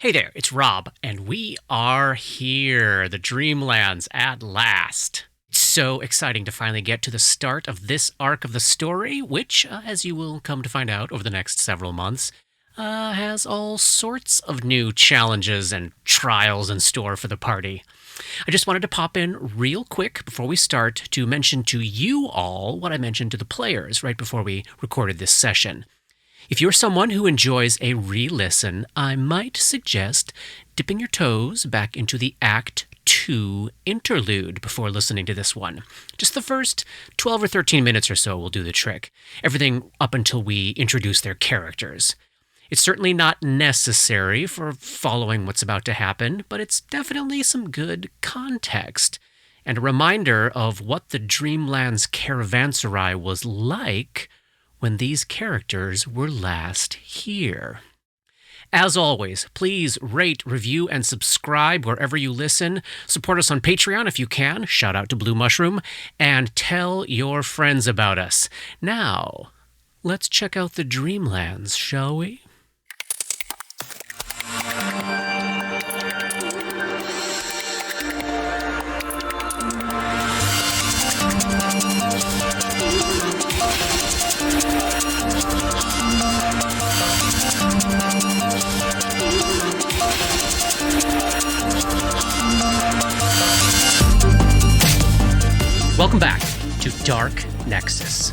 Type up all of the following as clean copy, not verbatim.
Hey there, it's Rob, and we are here, the Dreamlands at last. It's so exciting to finally get to the start of this arc of the story, which, as you will come to find out over the next several months, has all sorts of new challenges and trials in store for the party. I just wanted to pop in real quick before we start to mention to you all what I mentioned to the players right before we recorded this session. If you're someone who enjoys a re-listen, I might suggest dipping your toes back into the Act 2 interlude before listening to this one. Just the first 12 or 13 minutes or so will do the trick. Everything up until we introduce their characters. It's certainly not necessary for following what's about to happen, but it's definitely some good context and a reminder of what the Dreamlands caravanserai was like when these characters were last here. As always, please rate, review, and subscribe wherever you listen. Support us on Patreon if you can. Shout out to Blue Mushroom. And tell your friends about us. Now, let's check out the Dreamlands, shall we? Welcome back to Dark Nexus.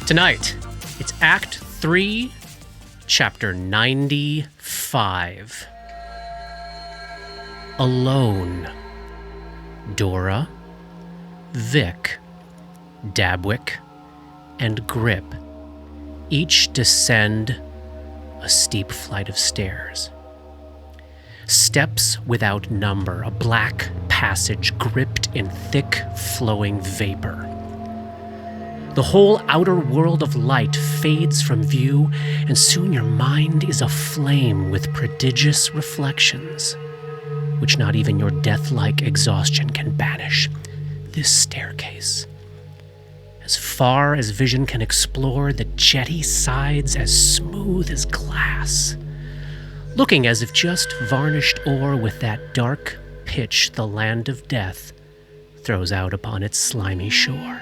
Tonight, it's Act 3, Chapter 95. Alone. Dora, Vic, Dabwick, and Grip each descend a steep flight of stairs. Steps without number, a black passage gripped in thick, flowing vapor. The whole outer world of light fades from view, and soon your mind is aflame with prodigious reflections, which not even your death-like exhaustion can banish. This staircase, as far as vision can explore, the jetty sides as smooth as glass, looking as if just varnished ore with that dark pitch the land of death throws out upon its slimy shore.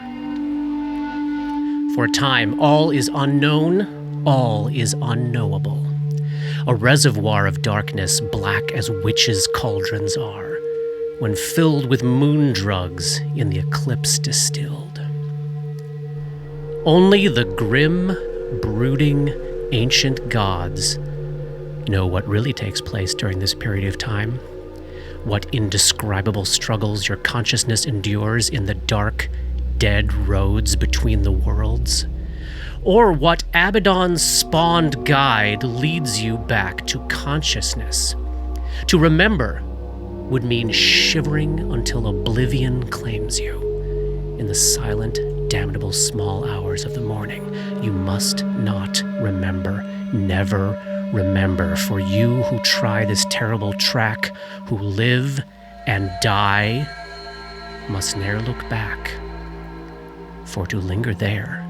For a time, all is unknown, all is unknowable. A reservoir of darkness black as witches' cauldrons are, when filled with moon drugs in the eclipse distilled. Only the grim, brooding, ancient gods know what really takes place during this period of time, what indescribable struggles your consciousness endures in the dark, dead roads between the worlds, or what Abaddon's spawned guide leads you back to consciousness. To remember would mean shivering until oblivion claims you in the silent, damnable small hours of the morning. You must not remember, never remember, for you who try this terrible track, who live and die, must ne'er look back, for to linger there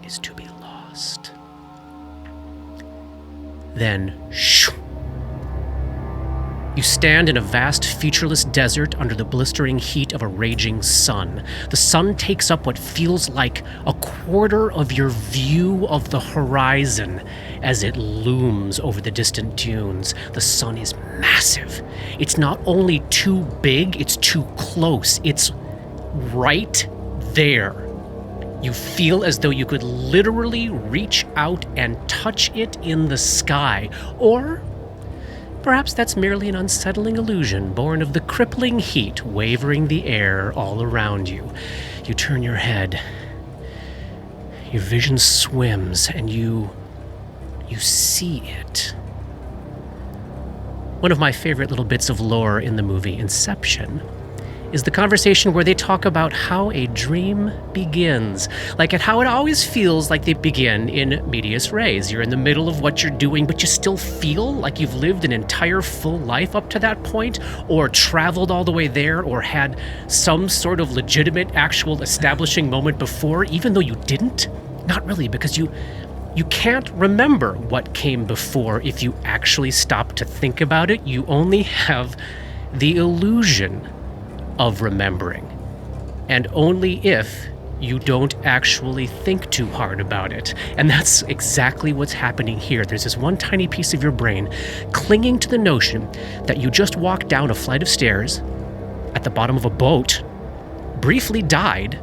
is to be lost. Then, shoo! You stand in a vast, featureless desert under the blistering heat of a raging sun. The sun takes up what feels like a quarter of your view of the horizon as it looms over the distant dunes. The sun is massive. It's not only too big, it's too close. It's right there. You feel as though you could literally reach out and touch it in the sky, or perhaps that's merely an unsettling illusion born of the crippling heat wavering the air all around you. You turn your head. Your vision swims, and you see it. One of my favorite little bits of lore in the movie Inception is the conversation where they talk about how a dream begins, like how it always feels like they begin in medias res. You're in the middle of what you're doing, but you still feel like you've lived an entire full life up to that point, or traveled all the way there, or had some sort of legitimate, actual establishing moment before, even though you didn't. Not really, because you You can't remember what came before if you actually stop to think about it. You only have the illusion of remembering. And only if you don't actually think too hard about it. And that's exactly what's happening here. There's this one tiny piece of your brain clinging to the notion that you just walked down a flight of stairs at the bottom of a boat, briefly died,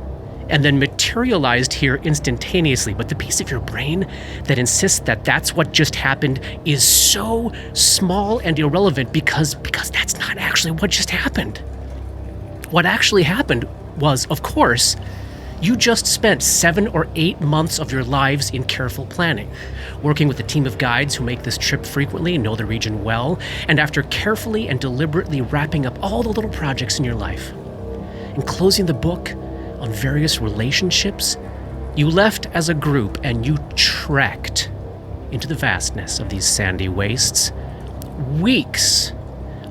and then materialized here instantaneously. But the piece of your brain that insists that that's what just happened is so small and irrelevant because that's not actually what just happened. What actually happened was, of course, you just spent 7 or 8 months of your lives in careful planning, working with a team of guides who make this trip frequently and know the region well, and after carefully and deliberately wrapping up all the little projects in your life and closing the book on various relationships, you left as a group and you trekked into the vastness of these sandy wastes. Weeks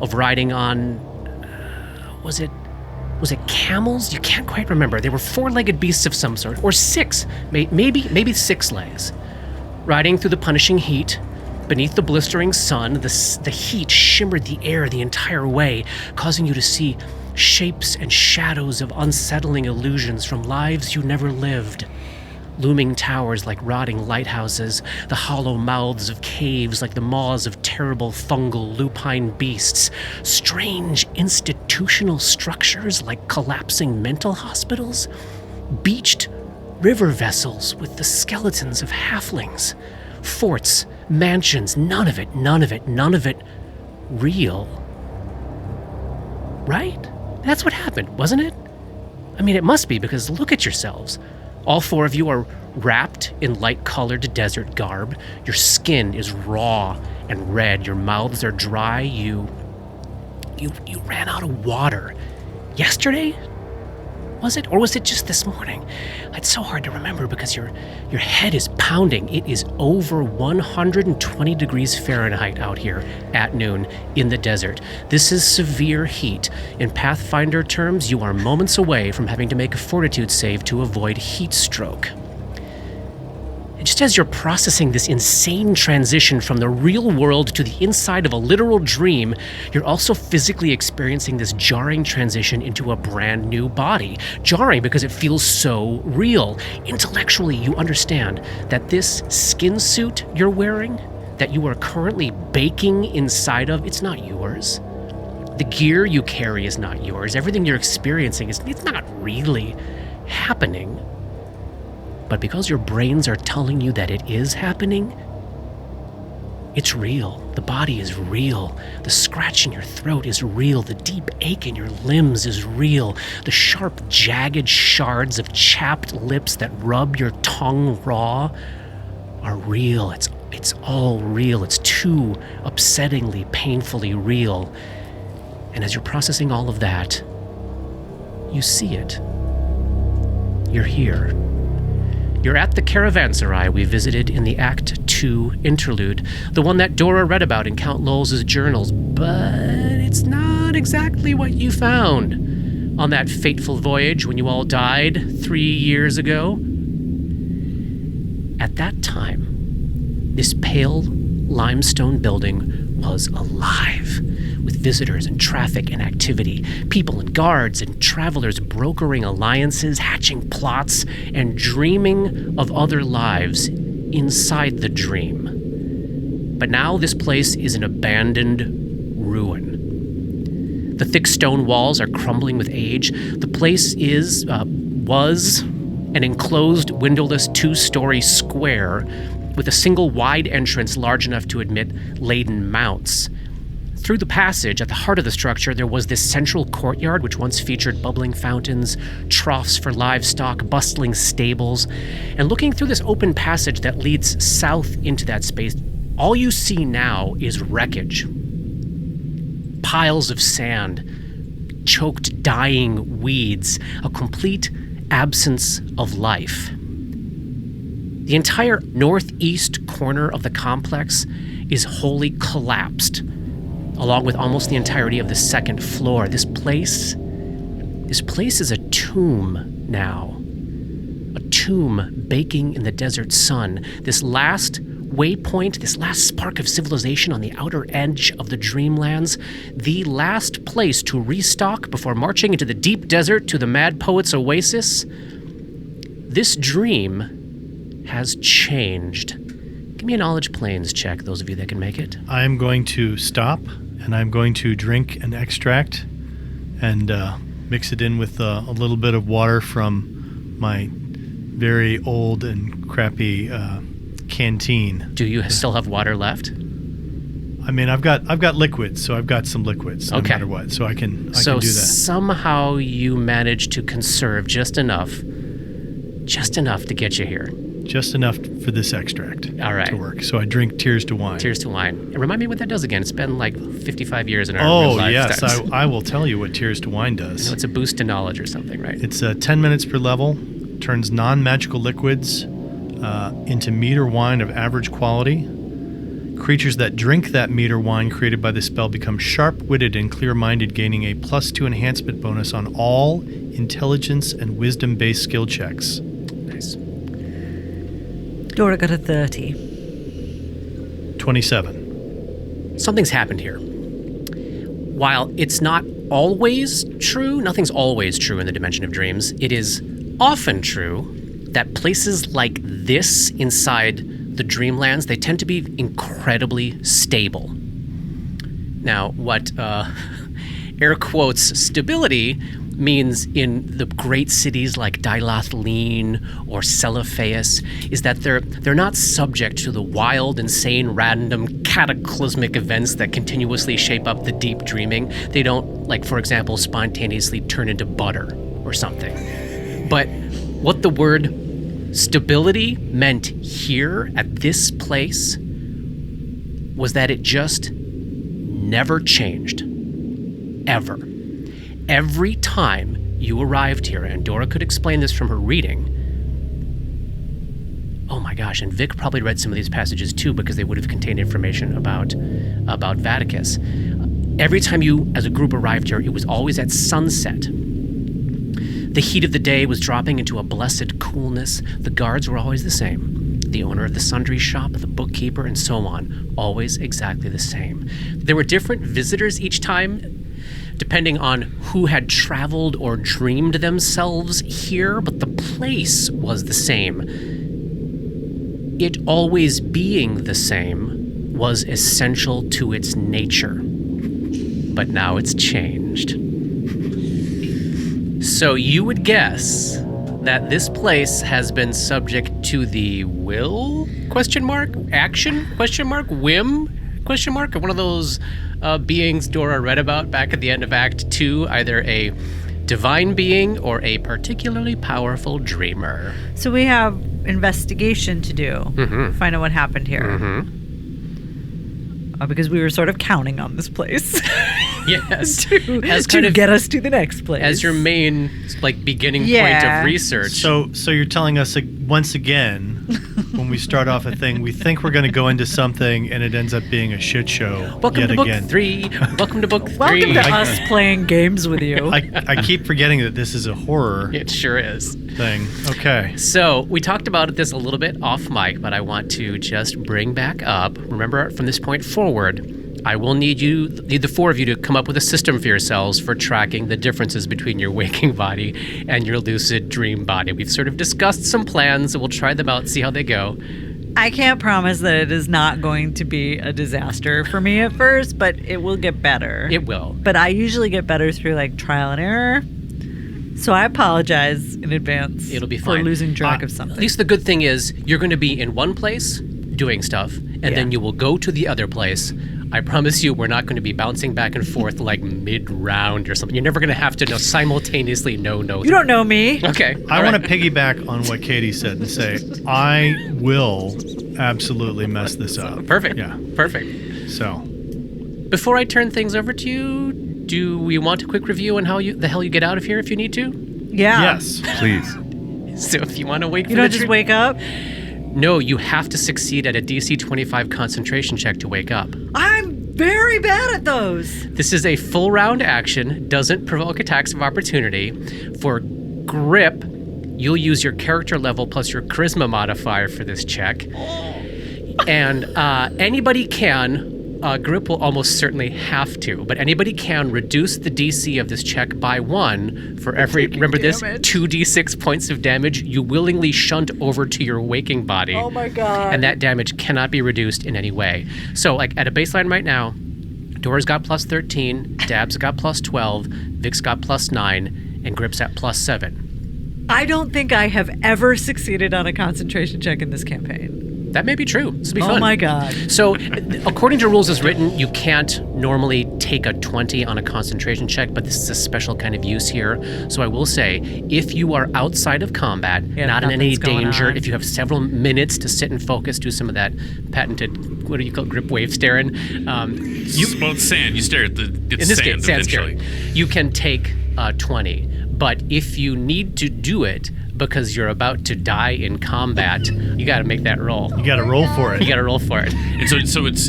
of riding on, was it camels? You can't quite remember. They were 4-legged beasts of some sort, or 6, maybe 6 legs. Riding through the punishing heat, beneath the blistering sun, the heat shimmered the air the entire way, causing you to see shapes and shadows of unsettling illusions from lives you never lived. Looming towers like rotting lighthouses, the hollow mouths of caves like the maws of terrible fungal lupine beasts, strange institutional structures like collapsing mental hospitals, beached river vessels with the skeletons of halflings, forts, mansions, none of it real. Right? That's what happened, wasn't it? I mean, it must be, because look at yourselves. All 4 of you are wrapped in light-colored desert garb. Your skin is raw and red. Your mouths are dry. You ran out of water. Yesterday? Was it? Or was it just this morning? It's so hard to remember because your head is pounding. It is over 120 degrees Fahrenheit out here at noon in the desert. This is severe heat. In Pathfinder terms, you are moments away from having to make a fortitude save to avoid heat stroke. And just as you're processing this insane transition from the real world to the inside of a literal dream, you're also physically experiencing this jarring transition into a brand new body. Jarring because it feels so real. Intellectually, you understand that this skin suit you're wearing, that you are currently baking inside of, it's not yours. The gear you carry is not yours. Everything you're experiencing it's not really happening. But because your brains are telling you that it is happening, it's real. The body is real. The scratch in your throat is real. The deep ache in your limbs is real. The sharp, jagged shards of chapped lips that rub your tongue raw are real. It's all real. It's too upsettingly, painfully real. And as you're processing all of that, you see it. You're here. You're at the caravanserai we visited in the Act 2 interlude, the one that Dora read about in Count Lowell's journals, but it's not exactly what you found on that fateful voyage when you all died 3 years ago. At that time, this pale limestone building was alive, with visitors and traffic and activity, people and guards and travelers brokering alliances, hatching plots, and dreaming of other lives inside the dream. But now this place is an abandoned ruin. The thick stone walls are crumbling with age. The place was an enclosed, windowless 2-story square with a single wide entrance large enough to admit laden mounts. Through the passage, at the heart of the structure, there was this central courtyard which once featured bubbling fountains, troughs for livestock, bustling stables. And looking through this open passage that leads south into that space, all you see now is wreckage. Piles of sand, choked, dying weeds, a complete absence of life. The entire northeast corner of the complex is wholly collapsed, along with almost the entirety of the second floor. This place is a tomb now. A tomb baking in the desert sun, this last waypoint, this last spark of civilization on the outer edge of the Dreamlands, the last place to restock before marching into the deep desert to the Mad Poet's oasis. This dream has changed. Give me a knowledge planes check, those of you that can make it. I'm going to stop, and I'm going to drink an extract and mix it in with a little bit of water from my very old and crappy canteen. Do you still have water left? I mean, I've got liquids, so I've got some liquids no matter what, so I can do that. So somehow you managed to conserve just enough to get you here. Just enough for this extract to work. So I drink Tears to Wine. Tears to Wine. And remind me what that does again. It's been like 55 years in our real life. Oh, yes. I will tell you what Tears to Wine does. It's a boost to knowledge or something, right? It's 10 minutes per level, turns non-magical liquids into mead or wine of average quality. Creatures that drink that mead or wine created by the spell become sharp-witted and clear-minded, gaining a +2 enhancement bonus on all intelligence and wisdom-based skill checks. Nice. Dora got a 30. 27. Something's happened here. While it's not always true, nothing's always true in the Dimension of Dreams, it is often true that places like this inside the Dreamlands, they tend to be incredibly stable. Now, what air quotes stability means in the great cities like Dilathleen or Celophaeus is that they're not subject to the wild, insane, random, cataclysmic events that continuously shape up the deep dreaming. They don't, like, for example, spontaneously turn into butter or something. But what the word stability meant here at this place was that it just never changed. Ever. Every time you arrived here, and Dora could explain this from her reading. Oh my gosh, and Vic probably read some of these passages too because they would have contained information about Vaticus. Every time you, as a group, arrived here, it was always at sunset. The heat of the day was dropping into a blessed coolness. The guards were always the same. The owner of the sundry shop, the bookkeeper, and so on. Always exactly the same. There were different visitors each time, depending on who had traveled or dreamed themselves here, but the place was the same. It always being the same was essential to its nature. But now it's changed. So you would guess that this place has been subject to the will? Action? Whim? Or one of those beings Dora read about back at the end of Act 2, either a divine being or a particularly powerful dreamer. So we have investigation to do. Find out what happened here. Because we were sort of counting on this place. Yes. to get us to the next place. As your main beginning point of research. So you're telling us once again, when we start off a thing, we think we're going to go into something and it ends up being a shit show. Welcome to book 3. Welcome to book 3. Welcome to us playing games with you. I keep forgetting that this is a horror. It sure is. Thing. Okay. So we talked about this a little bit off mic, but I want to just bring back up. Remember, from this point forward, I will need the four of you to come up with a system for yourselves for tracking the differences between your waking body and your lucid dream body. We've sort of discussed some plans, and we'll try them out, see how they go. I can't promise that it is not going to be a disaster for me at first, but it will get better. It will. But I usually get better through trial and error. So I apologize in advance. It'll be fine. For losing track of something. At least the good thing is you're going to be in one place doing stuff, and then you will go to the other place. I promise you, we're not going to be bouncing back and forth mid-round or something. You're never going to have to simultaneously know. You don't know me. Okay. I want to piggyback on what Katie said and say, I will absolutely mess this up. Perfect. Yeah. Perfect. So. Before I turn things over to you, do we want a quick review on how the hell you get out of here if you need to? Yeah. Yes, please. So if you want to wake You don't just wake up? No, you have to succeed at a DC 25 concentration check to wake up. I'm very bad at those. This is a full round action, doesn't provoke attacks of opportunity. For grip, You'll use your character level plus your charisma modifier for this check. And anybody can, Grip will almost certainly have to, but anybody can reduce the DC of this check by 1 for every, remember this, 2d6 points of damage you willingly shunt over to your waking body. Oh my god. And that damage cannot be reduced in any way. So like at a baseline right now, Dora's got plus 13, Dab's got plus 12, Vic's got plus 9, and Grip's at plus 7. I don't think I have ever succeeded on a concentration check in this campaign. That may be true. This will be fun. Oh my god. So, according to rules as written, you can't normally take a 20 on a concentration check, but this is a special kind of use here. So I will say, if you are outside of combat, not in any danger, if you have several minutes to sit and focus, do some of that patented, what do you call it, grip wave staring. Well, it's sand. You stare at the In this case, sand eventually. staring. You can take 20. But if you need to do it because you're about to die in combat, you got to make that roll. You got to roll for it. You got to roll for it. And so it's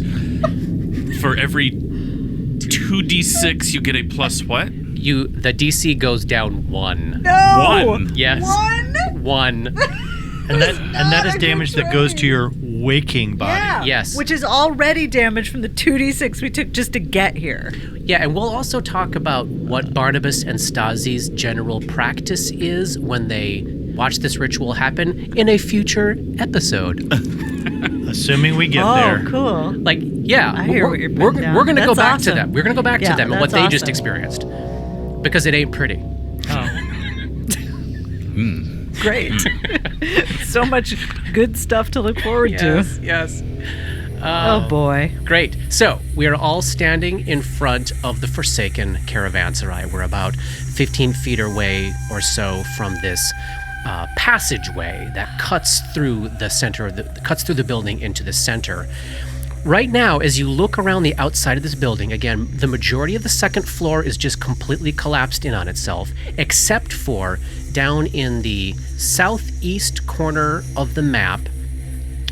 for every 2d6 you get a plus what? The DC goes down 1. No! 1. Yes. 1? 1. And that is damage that goes to your waking body. Yeah. Yes. Which is already damage from the 2d6 we took just to get here. Yeah, and we'll also talk about what Barnabas and Stasi's general practice is when they watch this ritual happen in a future episode. Assuming we get there. Oh, cool. Like, yeah, I hear what you're putting we're down. going to go That's back to awesome. them. We're going to go back Yeah, to them and what that's they just awesome. experienced. Because it ain't pretty. Great. So much good stuff to look forward to. Yes. Oh boy. Great. So we are all standing in front of the Forsaken Caravanserai. We're about 15 feet away or so from this passageway that cuts through the center, cuts through the building into the center. Right now, as you look around the outside of this building, again, the majority of the second floor is just completely collapsed in on itself, except for down in the southeast corner of the map.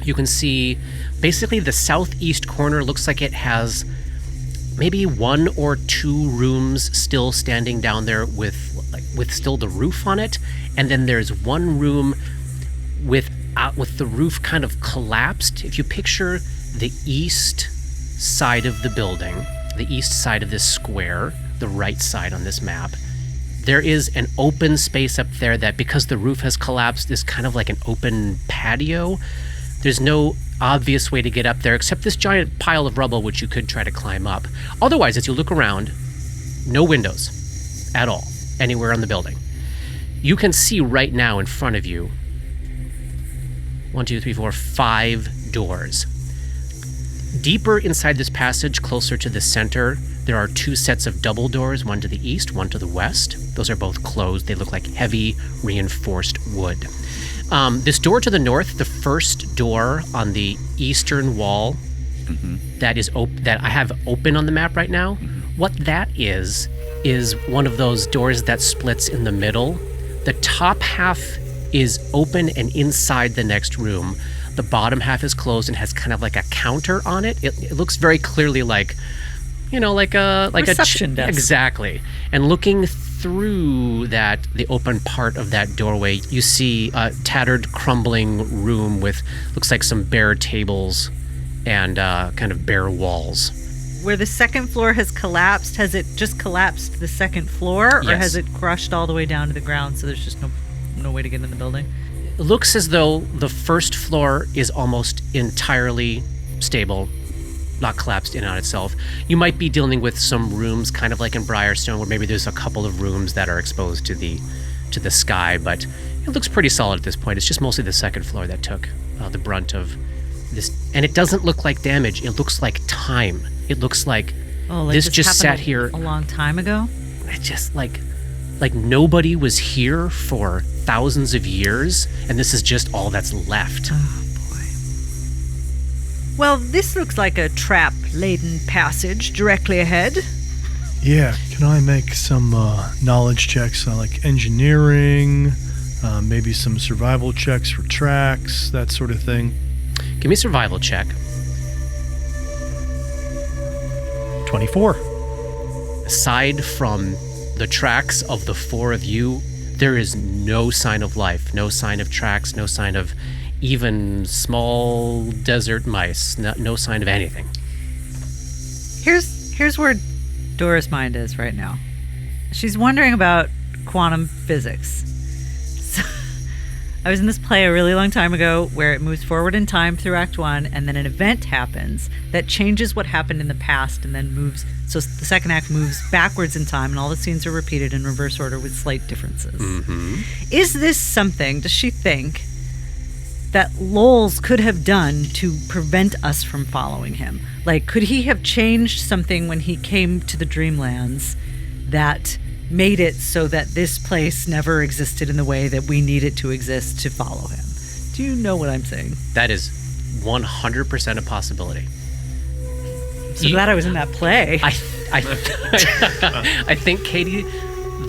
You can see basically the southeast corner looks like it has maybe 1 or 2 rooms still standing down there with still the roof on it, and then there's one room with the roof kind of collapsed. If you picture the east side of the building, the east side of this square, the right side on this map, there is an open space up there that, because the roof has collapsed, is kind of like an open patio. There's no obvious way to get up there except this giant pile of rubble, which you could try to climb up. Otherwise, as you look around, no windows at all anywhere on the building. You can see right now in front of you 1, 2, 3, 4, 5 doors. Deeper inside this passage, closer to the center, there are 2 sets of double doors, one to the east, one to the west. Those are both closed. They look like heavy, reinforced wood. This door to the north, the first door on the eastern wall, that I have open on the map right now, what that is one of those doors that splits in the middle. The top half is open and inside the next room. The bottom half is closed and has kind of like a counter on it. It looks very clearly like a Reception desk. Exactly. And looking through the open part of that doorway, you see a tattered, crumbling room with looks like some bare tables and kind of bare walls. Where the second floor has collapsed, has it just collapsed the second floor, or Yes. has it crushed all the way down to the ground so there's just no way to get in the building? It looks as though the first floor is almost entirely stable, not collapsed in on itself. You might be dealing with some rooms, kind of like in Briarstone, where maybe there's a couple of rooms that are exposed to the sky, but it looks pretty solid at this point. It's just mostly the second floor that took the brunt of this, and it doesn't look like damage. It looks like time. It looks like this just sat happened here. a long time ago. It's just like nobody was here for thousands of years, and this is just all that's left. Oh boy. Well, this looks like a trap-laden passage directly ahead. Yeah, can I make some knowledge checks, like engineering, maybe some survival checks for tracks, that sort of thing? Give me a survival check. 24. Aside from the tracks of the 4 of you, There is no sign of life, no sign of tracks, no sign of even small desert mice, no sign of anything. Here's where Dora's mind is right now. She's wondering about quantum physics. So, I was in this play a really long time ago where it moves forward in time through Act 1, and then an event happens that changes what happened in the past and then moves. So the second act moves backwards in time, and all the scenes are repeated in reverse order with slight differences. Is this something, does she think, that Lowell's could have done to prevent us from following him? Like, could he have changed something when he came to the Dreamlands that made it so that this place never existed in the way that we need it to exist to follow him? Do you know what I'm saying? That is 100% a possibility. So glad I was in that play. I think, Katie,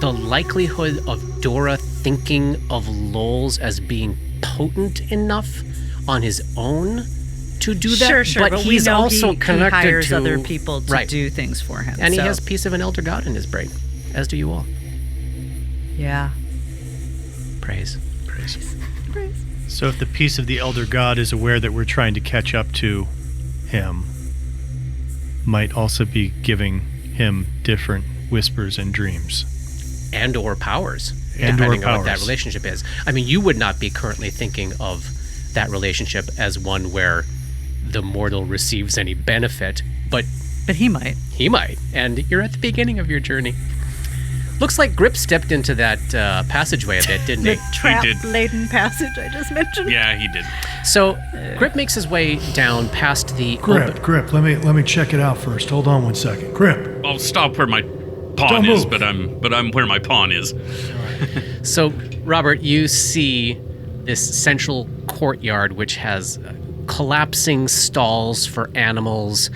the likelihood of Dora thinking of Lowell's as being potent enough on his own to do that, Sure, but he's we know also he connected hires to other people to do things for him. And so. he has a piece of an elder god in his brain, as do you all. Yeah. Praise. So if the piece of the elder god is aware that we're trying to catch up to him, might also be giving him different whispers and dreams. And or powers, And depending or on what that powers. relationship is. I mean, you would not be currently thinking of that relationship as one where the mortal receives any benefit, but he might. he might. And you're at the beginning of your journey. Looks like Grip stepped into that passageway a bit, didn't The he? trap-laden passage I just mentioned. Yeah, he did. So Grip makes his way down past the Grip, let me check it out first. Hold on 1 second. Grip. I'll stop where my pawn Don't is, move. but I'm where my pawn is. So, Robert, you see this central courtyard which has collapsing stalls for animals,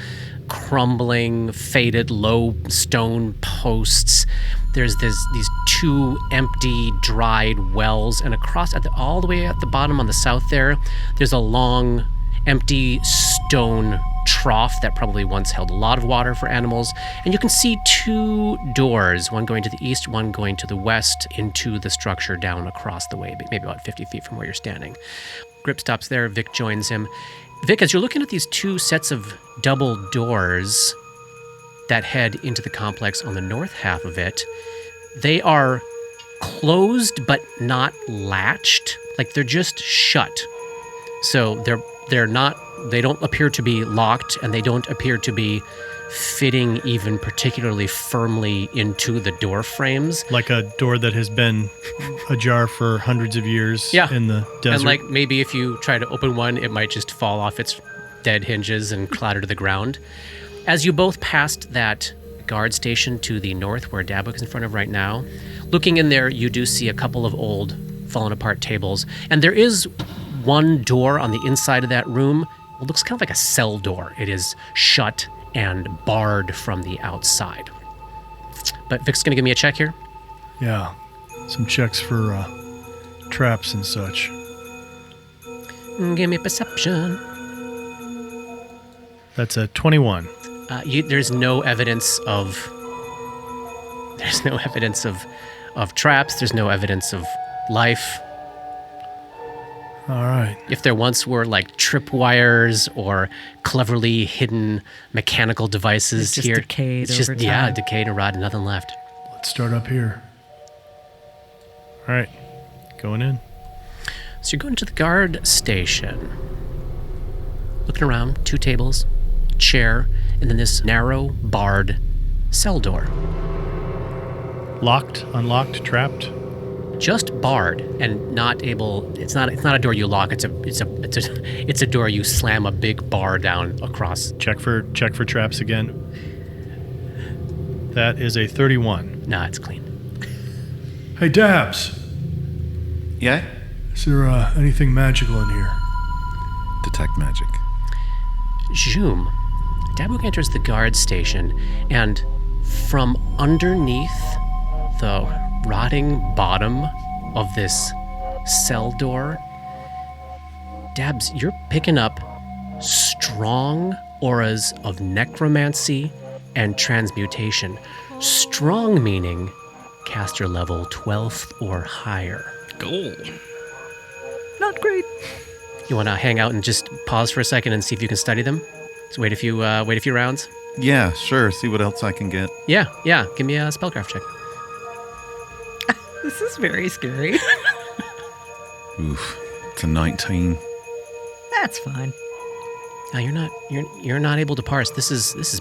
crumbling, faded, low stone posts. There's these two empty, dried wells, and across all the way at the bottom on the south there's a long, empty stone trough that probably once held a lot of water for animals. And you can see two doors, one going to the east, one going to the west, into the structure down across the way, maybe about 50 feet from where you're standing. Grip stops there. Vic joins him. Vic, as you're looking at these two sets of double doors that head into the complex on the north half of it, they are closed but not latched. Like, they're just shut. So they don't appear to be locked, and they don't appear to be fitting even particularly firmly into the door frames. Like a door that has been ajar for hundreds of years in the desert. And like maybe if you try to open one, it might just fall off its dead hinges and clatter to the ground. As you both passed that guard station to the north, where Dabwick is in front of right now, looking in there, you do see a couple of old, fallen apart tables. And there is one door on the inside of that room. It looks kind of like a cell door. It is shut and barred from the outside. But Vic's going to give me a check here. Yeah. Some checks for traps and such. Give me perception. That's a 21. There's no evidence of traps. There's no evidence of life. All right. If there once were like tripwires or cleverly hidden mechanical devices It's just here, decayed it's just over time. decayed and rotted, nothing left. Let's start up here. All right. Going in. So you're going to the guard station. Looking around, two tables, chair, and then this narrow, barred cell door. Locked, unlocked, trapped. Just barred and not able. It's not a door you lock. It's a door you slam a big bar down across. Check for traps again. That is a 31. Nah, it's clean. Hey, Dabs. Yeah? Is there anything magical in here? Detect magic. Zoom. Dabwick enters the guard station, and from underneath the rotting bottom of this cell door, Dabs, you're picking up strong auras of necromancy and transmutation. Strong meaning caster level 12th or higher. Goal. Not great. You want to hang out and just pause for a second and see if you can study them? Just wait a few rounds. Yeah, sure. See what else I can get. Yeah. Give me a spellcraft check. This is very scary. Oof. It's a 19. That's fine. No, you're not able to parse. This is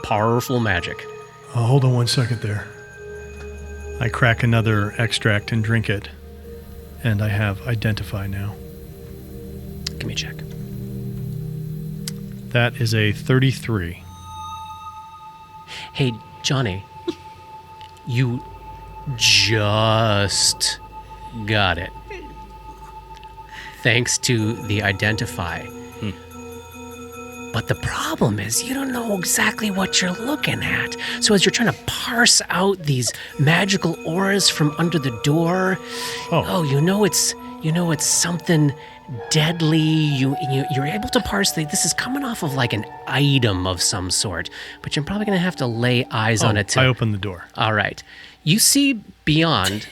powerful magic. Hold on 1 second there. I crack another extract and drink it, and I have Identify now. Give me a check. That is a 33. Hey, Johnny, you just got it. Thanks to the Identify. But the problem is you don't know exactly what you're looking at. So as you're trying to parse out these magical auras from under the door, you know it's something deadly. You're able to parse this is coming off of like an item of some sort, but you're probably going to have to lay eyes on it. I open the door. All right. You see beyond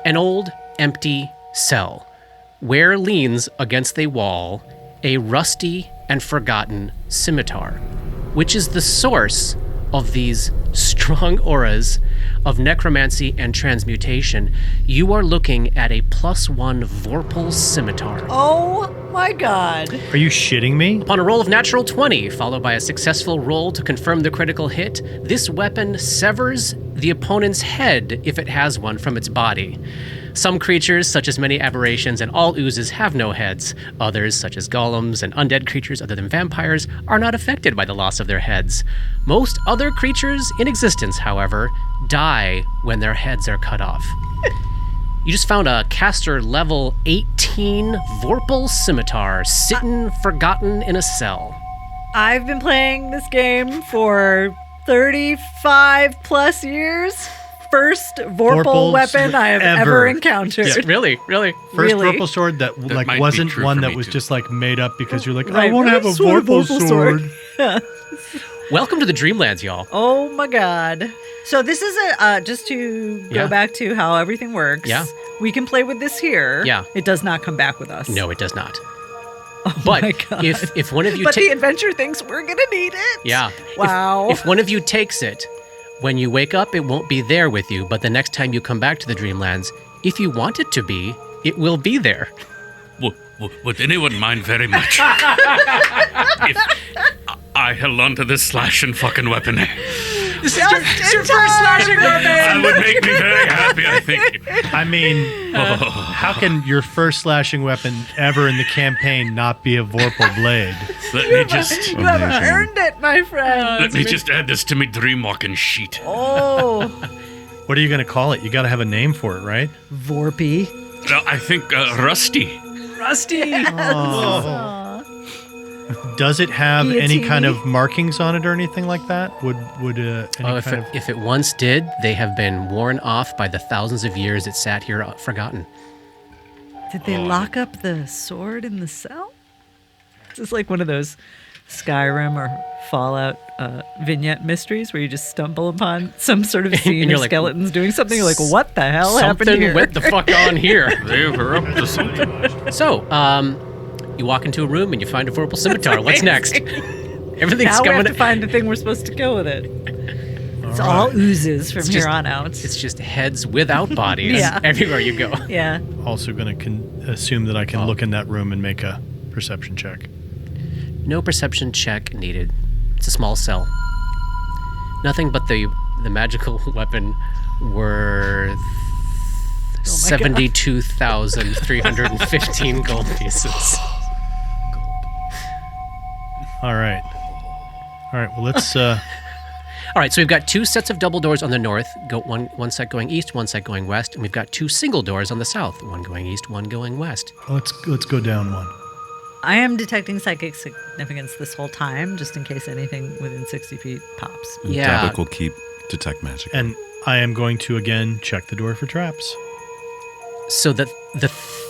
an old empty cell where leans against a wall a rusty and forgotten scimitar, which is the source of these strong auras of necromancy and transmutation. You are looking at a +1 Vorpal scimitar. Oh my god. Are you shitting me? Upon a roll of natural 20, followed by a successful roll to confirm the critical hit, this weapon severs the opponent's head if it has one from its body. Some creatures, such as many aberrations and all oozes, have no heads. Others, such as golems and undead creatures other than vampires, are not affected by the loss of their heads. Most other creatures in existence, however, die when their heads are cut off. You just found a caster level 18 Vorpal scimitar sitting forgotten in a cell. I've been playing this game for 35 plus years. First Vorpal weapon I have ever encountered. Yeah, really? First Really? Vorpal sword that might be wasn't true one for that me was too. just like made up because you're like, I Right, want to I have a just want a Vorpal Vorpal sword. sword. Welcome to the Dreamlands, y'all. Oh my god. So this is just to go Yeah. back to how everything works. Yeah. We can play with this here. Yeah. It does not come back with us. No, it does not. Oh But my god. if one of you But the takes... adventure thinks we're gonna need it. Yeah. Wow. If one of you takes it, when you wake up, it won't be there with you, but the next time you come back to the Dreamlands, if you want it to be, it will be there. Would anyone mind very much if I held onto this slashing fucking weapon? This is your first slashing weapon! That would make me very happy, I think. I mean, how can your first slashing weapon ever in the campaign not be a Vorpal blade? Let me just You have Amazing. earned it, my friend. let me just add this to my dreamwalking sheet. Oh, What are you going to call it? You got to have a name for it, right? Vorpy. No, I think Rusty. Rusty! Does it have any Guillotine. kind of markings on it or anything like that? Would any Oh, kind of... if it once did, they have been worn off by the thousands of years it sat here forgotten. Did they lock up the sword in the cell? Is this like one of those Skyrim or Fallout vignette mysteries where you just stumble upon some sort of scene you're of like, skeletons doing something? You're like, what the hell happened Something here? went the fuck on here. They were up to something. So, you walk into a room and you find a Vorpal scimitar. What's next? Everything's Now we have coming. to find the thing we're supposed to kill with it. It's all oozes from It's here just- on out. It's just heads without bodies Yeah. everywhere you go. Yeah. Also going to assume that I can look in that room and make a perception check. No perception check needed. It's a small cell. Nothing but the magical weapon worth 72,315 gold pieces. All right. Well, let's... All right, so we've got two sets of double doors on the north, one set going east, one set going west, and we've got two single doors on the south, one going east, one going west. Let's go down one. I am detecting psychic significance this whole time, just in case anything within 60 feet pops. And Yeah. Dabbick will keep detect magic. And I am going to, again, check the door for traps. So the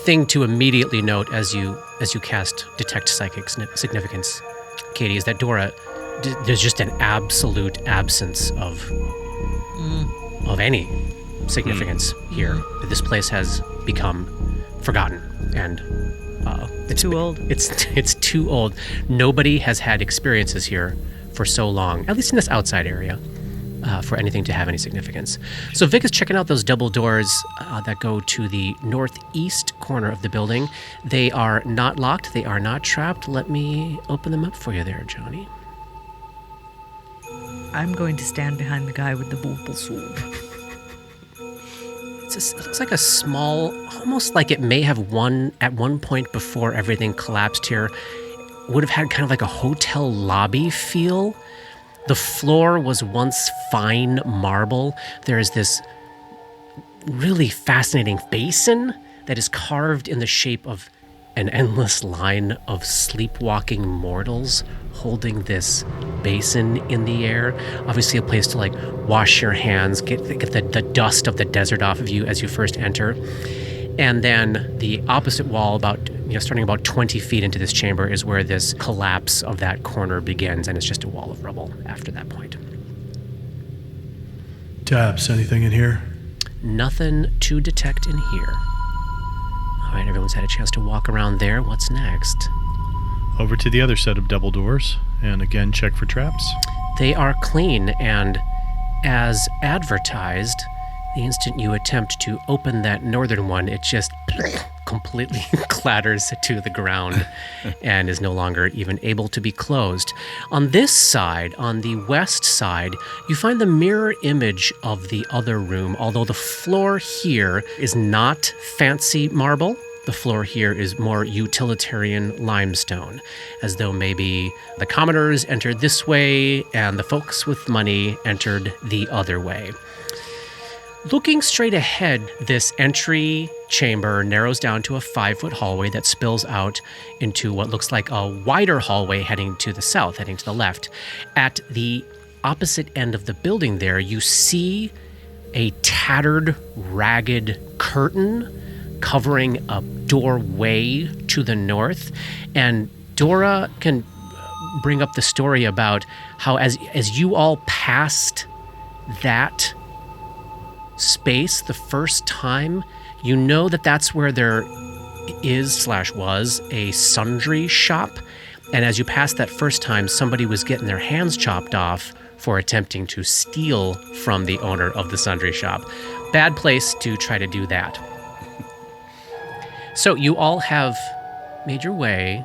thing to immediately note as you cast detect psychic significance, Katie, is that Dora, there's just an absolute absence of any significance here. This place has become forgotten, and it's Too old. It's too old. Nobody has had experiences here for so long, at least in this outside area, for anything to have any significance. So Vic is checking out those double doors that go to the northeast corner of the building. They are not locked. They are not trapped. Let me open them up for you there, Johnny. I'm going to stand behind the guy with the vorpal sword. It looks like a small, almost like it may have at one point before everything collapsed here, would have had kind of like a hotel lobby feel. The floor was once fine marble. There is this really fascinating basin that is carved in the shape of an endless line of sleepwalking mortals holding this basin in the air. Obviously a place to like wash your hands, get the dust of the desert off of you as you first enter. And then the opposite wall, starting about 20 feet into this chamber, is where this collapse of that corner begins, and it's just a wall of rubble after that point. Tabs, anything in here? Nothing to detect in here. All right, everyone's had a chance to walk around there. What's next? Over to the other set of double doors, and again check for traps. They are clean, and as advertised, the instant you attempt to open that northern one, it just completely clatters to the ground and is no longer even able to be closed. On this side, on the west side, you find the mirror image of the other room, although the floor here is not fancy marble. The floor here is more utilitarian limestone, as though maybe the commoners entered this way and the folks with money entered the other way. Looking straight ahead, this entry chamber narrows down to a 5-foot hallway that spills out into what looks like a wider hallway heading to the south, heading to the left. At the opposite end of the building there, you see a tattered, ragged curtain covering a doorway to the north. And Dora can bring up the story about how as you all passed that space the first time, you know that that's where there was a sundry shop. And as you passed that first time, somebody was getting their hands chopped off for attempting to steal from the owner of the sundry shop. Bad place to try to do that. So you all have made your way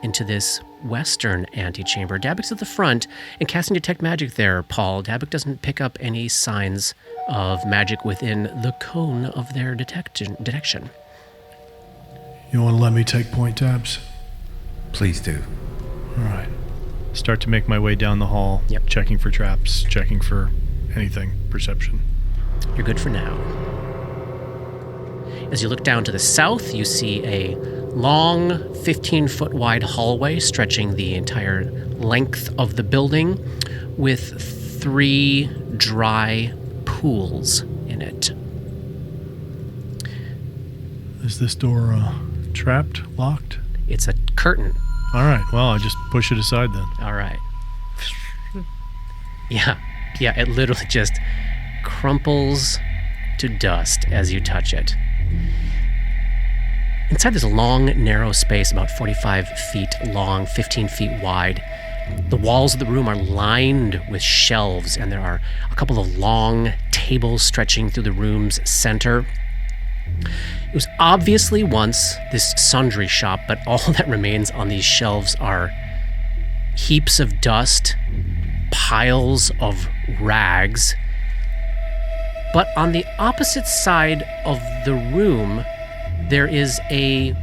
into this western antechamber. Dabbick's at the front and casting Detect Magic there, Paul. Dabbick doesn't pick up any signs of magic within the cone of their detection. You want to let me take point, Tabs? Please do. All right. Start to make my way down the hall, checking for traps, checking for anything, perception. You're good for now. As you look down to the south, you see a long 15-foot wide hallway stretching the entire length of the building with 3 dry pools in it. Is this door trapped, locked? It's a curtain. All right, well, I just push it aside then. All right. Yeah, it literally just crumples to dust as you touch it. Inside this long, narrow space, about 45 feet long, 15 feet wide, the walls of the room are lined with shelves, and there are a couple of long tables stretching through the room's center. It was obviously once this sundry shop, but all that remains on these shelves are heaps of dust, piles of rags. But on the opposite side of the room, there is a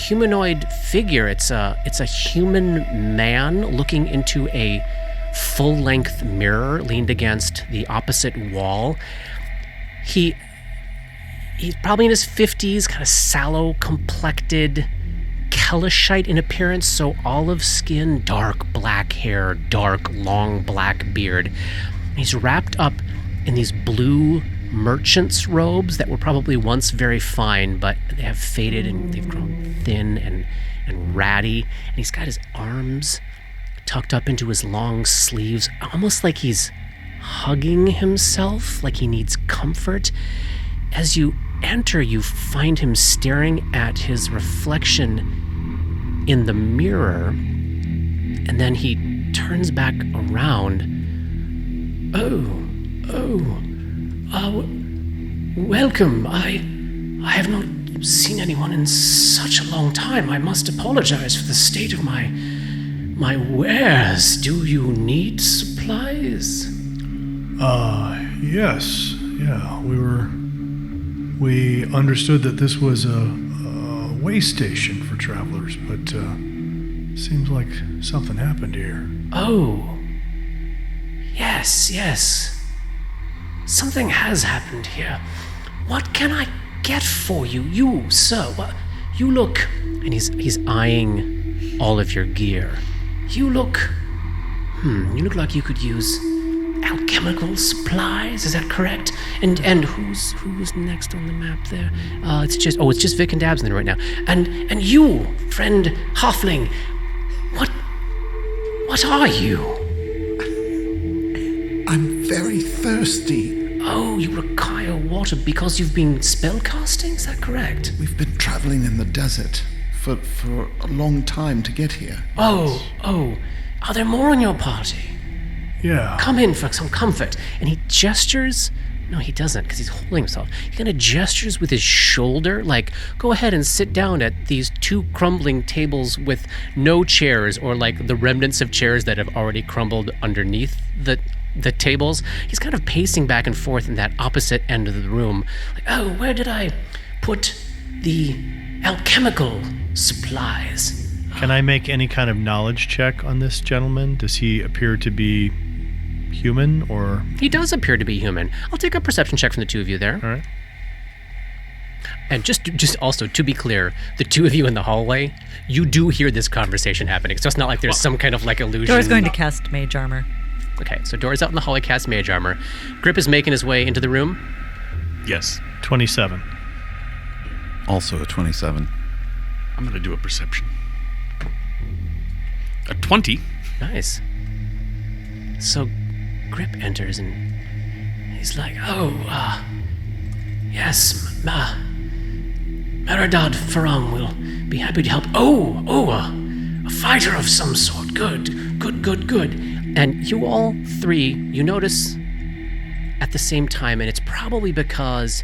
humanoid figure. It's a human man looking into a full-length mirror leaned against the opposite wall. He's probably in his 50s, kind of sallow-complected, Kelishite in appearance, so olive skin, dark black hair, dark, long black beard. He's wrapped up in these blue merchant's robes that were probably once very fine, but they have faded and they've grown thin and ratty. And he's got his arms tucked up into his long sleeves, almost like he's hugging himself, like he needs comfort. As you enter, you find him staring at his reflection in the mirror, and then he turns back around. Welcome. I have not seen anyone in such a long time. I must apologize for the state of my wares. Do you need supplies? Yes. Yeah, we understood that this was a way station for travelers, but seems like something happened here. Oh. Yes. Something has happened here. What can I get for you? You, sir, you look... And he's eyeing all of your gear. You look like you could use alchemical supplies, is that correct? And who's next on the map there? It's just Vic and Dabs in there right now. And you, friend Halfling, what are you? I'm very thirsty. Oh, you require water because you've been spellcasting, is that correct? We've been traveling in the desert for a long time to get here. Oh, are there more in your party? Yeah. Come in for some comfort. And he gestures. No, he doesn't, because he's holding himself. He kind of gestures with his shoulder, like, go ahead and sit down at these 2 crumbling tables with no chairs, or like the remnants of chairs that have already crumbled underneath the tables. He's kind of pacing back and forth in that opposite end of the room. Like, oh, where did I put the alchemical supplies? Can I make any kind of knowledge check on this gentleman? Does he appear to be human, or... He does appear to be human. I'll take a perception check from the 2 of you there. All right. And just also, to be clear, the 2 of you in the hallway, you do hear this conversation happening. So it's not like there's some kind of like illusion. Dora's going to cast Mage Armor. Okay, so Dora's out in the hallway, cast Mage Armor. Grip is making his way into the room. Yes. 27. Also a 27. I'm going to do a perception. A 20. Nice. So Grip enters and he's like, yes, Merodad Farang will be happy to help. A fighter of some sort. Good. And you all 3, you notice at the same time, and it's probably because,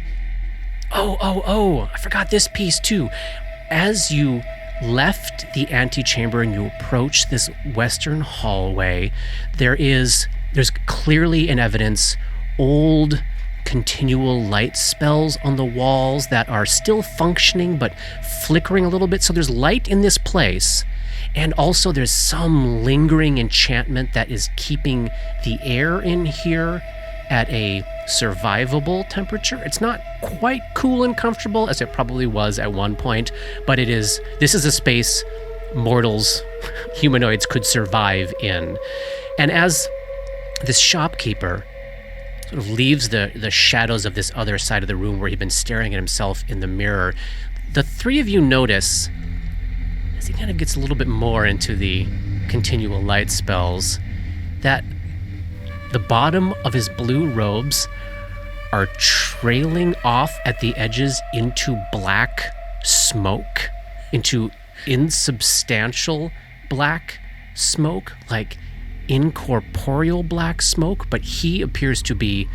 I forgot this piece too. As you left the antechamber and you approach this western hallway, there's clearly in evidence old continual light spells on the walls that are still functioning but flickering a little bit. So there's light in this place, and also there's some lingering enchantment that is keeping the air in here at a survivable temperature. It's not quite cool and comfortable as it probably was at one point, but this is a space mortals, humanoids could survive in. And as this shopkeeper sort of leaves the shadows of this other side of the room where he'd been staring at himself in the mirror, the 3 of you notice, as he kind of gets a little bit more into the continual light spells, that the bottom of his blue robes are trailing off at the edges into black smoke, into insubstantial black smoke, like incorporeal black smoke, but he appears to be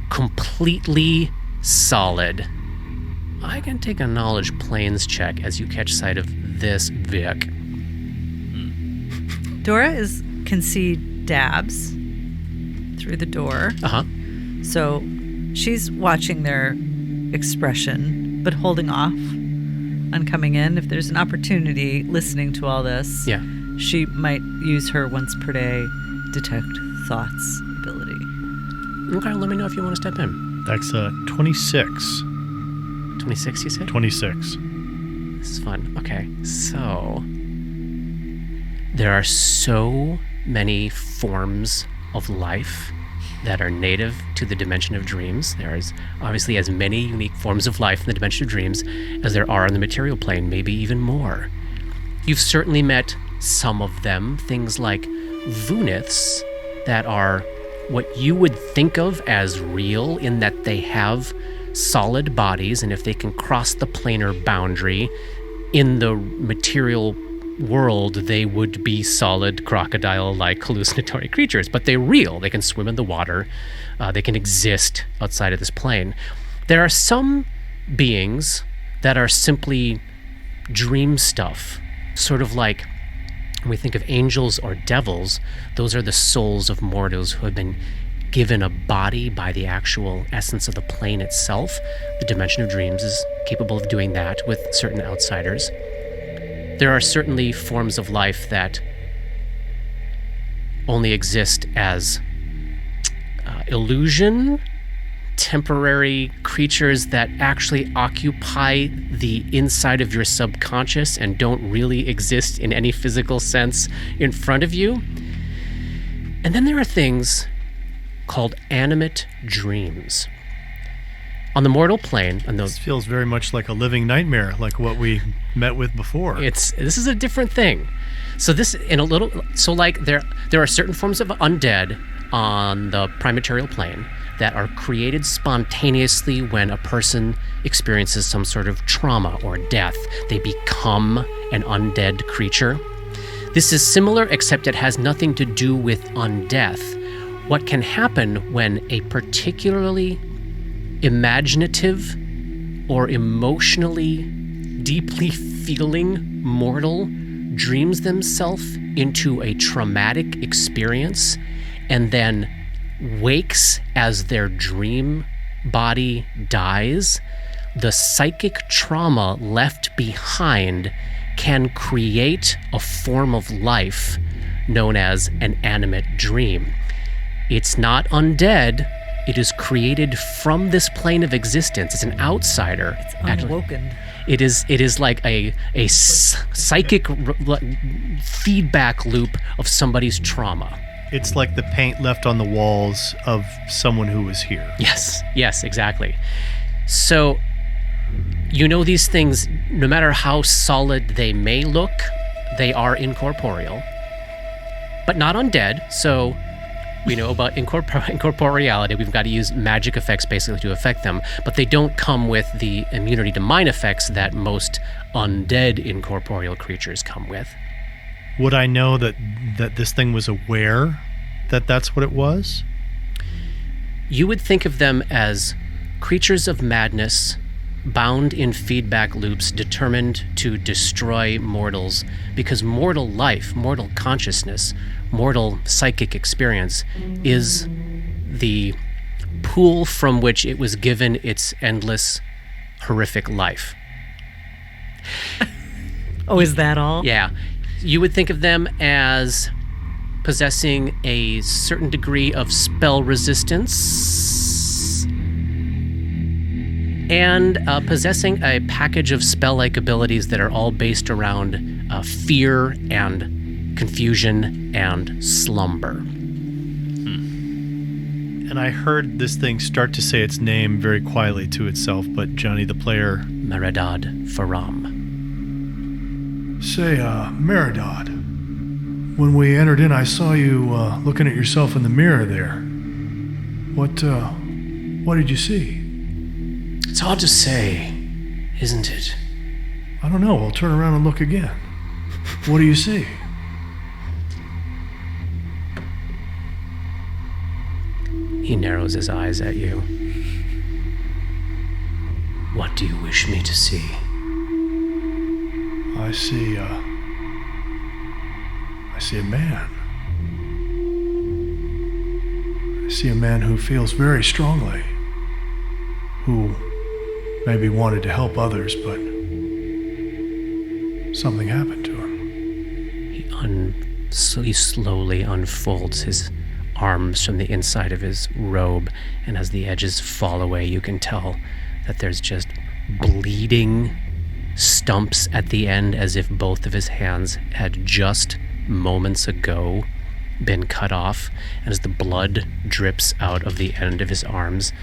completely solid. I can take a knowledge planes check as you catch sight of this, Vic. Dora can see Dabs through the door. So she's watching their expression, but holding off on coming in. If there's an opportunity listening to all this, she might use her once per day detect thoughts ability. Okay, let me know if you want to step in. That's 26. 26, you said? 26. This is fun. Okay, so there are so many forms of life that are native to the Dimension of Dreams. There is obviously as many unique forms of life in the Dimension of Dreams as there are on the material plane, maybe even more. You've certainly met some of them, things like Vuniths that are what you would think of as real, in that they have solid bodies, and if they can cross the planar boundary in the material world, they would be solid crocodile-like hallucinatory creatures. But they're real. They can swim in the water. They can exist outside of this plane. There are some beings that are simply dream stuff, sort of like when we think of angels or devils. Those are the souls of mortals who have been given a body by the actual essence of the plane itself. The dimension of dreams is capable of doing that with certain outsiders. There are certainly forms of life that only exist as illusion, temporary creatures that actually occupy the inside of your subconscious and don't really exist in any physical sense in front of you. And then there are things called animate dreams. On the mortal plane, and This feels very much like a living nightmare, like what we met with before. this is a different thing. So there are certain forms of undead on the primaterial plane that are created spontaneously when a person experiences some sort of trauma or death. They become an undead creature. This is similar, except it has nothing to do with undeath. What can happen when a particularly imaginative or emotionally deeply feeling mortal dreams themselves into a traumatic experience and then wakes as their dream body dies, the psychic trauma left behind can create a form of life known as an animate dream. It's not undead. It is created from this plane of existence. It's an outsider. It's unwoken. It is like a psychic feedback loop of somebody's trauma. It's like the paint left on the walls of someone who was here. Yes, exactly. So, these things, no matter how solid they may look, they are incorporeal, but not undead. So we know about incorporeality. We've got to use magic effects basically to affect them, but they don't come with the immunity to mind effects that most undead incorporeal creatures come with. Would I know that this thing was aware that that's what it was? You would think of them as creatures of madness, bound in feedback loops, determined to destroy mortals, because mortal life, mortal consciousness, mortal psychic experience is the pool from which it was given its endless, horrific life. Oh, is that all? Yeah. You would think of them as possessing a certain degree of spell resistance and possessing a package of spell-like abilities that are all based around fear and confusion and slumber. And I heard this thing start to say its name very quietly to itself, but Johnny the player... Meredad Faram. Say, Meredad, when we entered in, I saw you looking at yourself in the mirror there. What did you see? It's hard to say, isn't it? I don't know. I'll turn around and look again. What do you see? He narrows his eyes at you. What do you wish me to see? I see a man. I see a man who feels very strongly, who maybe wanted to help others, but something happened to him. He slowly unfolds his arms from the inside of his robe, and as the edges fall away, you can tell that there's just bleeding stumps at the end, as if both of his hands had just moments ago been cut off. And as the blood drips out of the end of his arms,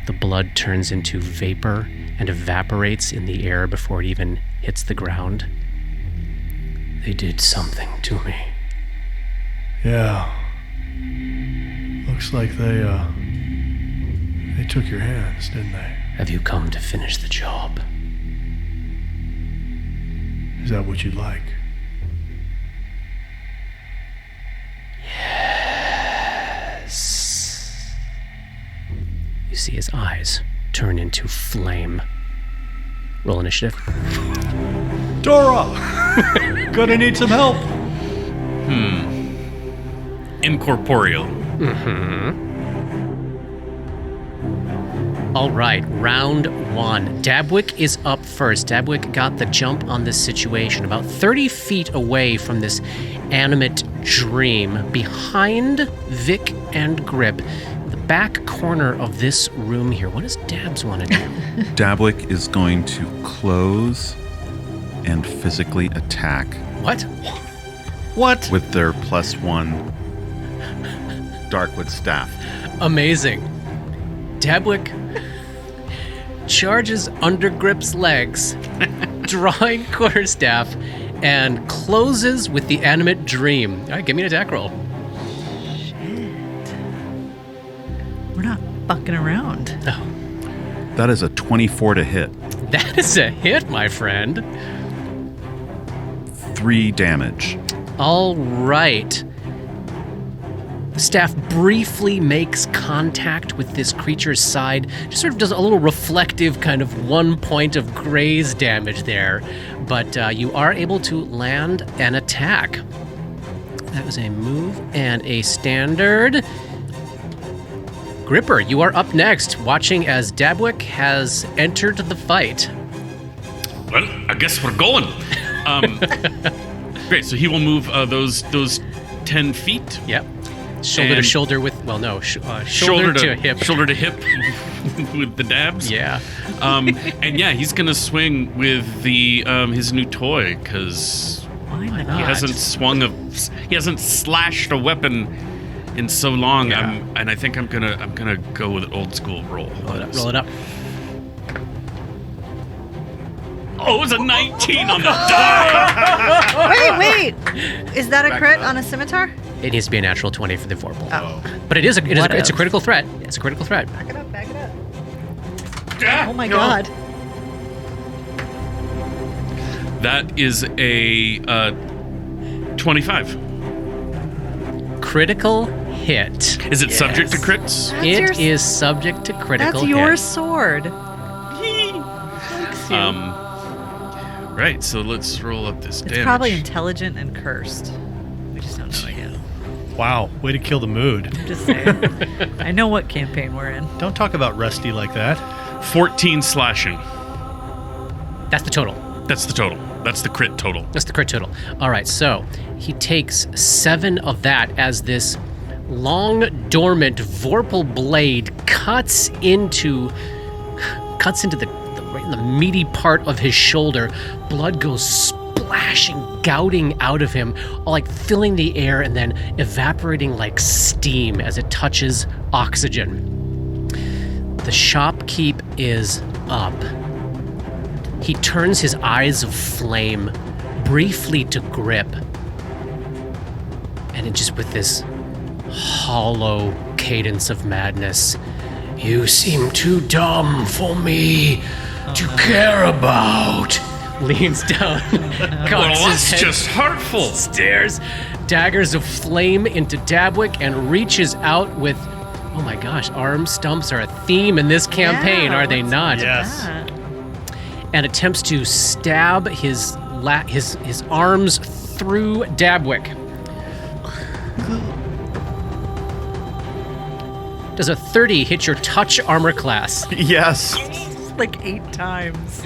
the blood turns into vapor and evaporates in the air before it even hits the ground. They did something to me. Yeah. Looks like they took your hands, didn't they? Have you come to finish the job? Is that what you'd like? Yes. You see his eyes turn into flame. Roll initiative. Dora! Gonna need some help. Incorporeal. All right, round one. Dabwick is up first. Dabwick got the jump on this situation about 30 feet away from this animate dream, behind Vic and Grip. The back corner of this room here. What does Dabs want to do? Dabwick is going to close and physically attack What? What? with their +1 Darkwood staff. Amazing. Dabwick charges under Grip's legs, drawing quarterstaff, and closes with the animate dream. All right, give me an attack roll. We're not fucking around. Oh, That is a 24 to hit. that is a hit, my friend. 3 damage. All right. The staff briefly makes contact with this creature's side, just sort of does a little reflective kind of 1 point of graze damage there, but you are able to land an attack. That was a move and a standard. Gripper, you are up next, watching as Dabwick has entered the fight. Well, I guess we're going. Great. So he will move those 10 feet. Yep. Shoulder to And- shoulder with, well, no, shoulder to hip. Shoulder to hip with the dabs. Yeah. And yeah, he's gonna swing with the his new toy because Why not? he hasn't slashed a weapon in so long. Yeah. And I think I'm gonna go with an old school roll. Roll it up. Oh, it's a 19 on the die. Wait! Is that a crit on a scimitar? It needs to be a natural 20 for the vorpal. Oh. But it's a Whatever. critical threat. It's a critical threat. Back it up, back it up. Ah, Oh my no. god. That is a 25. Critical hit. Is it subject to crits? That's It is subject to critical That's your hit. sword. Right. So let's roll up this It's damage. probably intelligent and cursed. We just don't know yet. Wow, way to kill the mood. I'm just saying. I know what campaign we're in. Don't talk about Rusty like that. 14 slashing. That's the total. That's the total. That's the crit total. That's the crit total. All right, so he takes 7 of that as this long, dormant vorpal blade cuts into the meaty part of his shoulder. Blood goes splashing, gouting out of him, all like filling the air and then evaporating like steam as it touches oxygen. The shopkeep is up. He turns his eyes of flame briefly to Grip, and it just with this hollow cadence of madness. You seem too dumb for me to care about. Leans down, cocks Well, his that's head, just hurtful. stares daggers of flame into Dabwick, and reaches out with, oh my gosh, arm stumps are a theme in this campaign, Yeah, are they what's not? Yes. Ah. And attempts to stab his arms through Dabwick. Does a 30 hit your touch armor class? Yes. Like 8 times.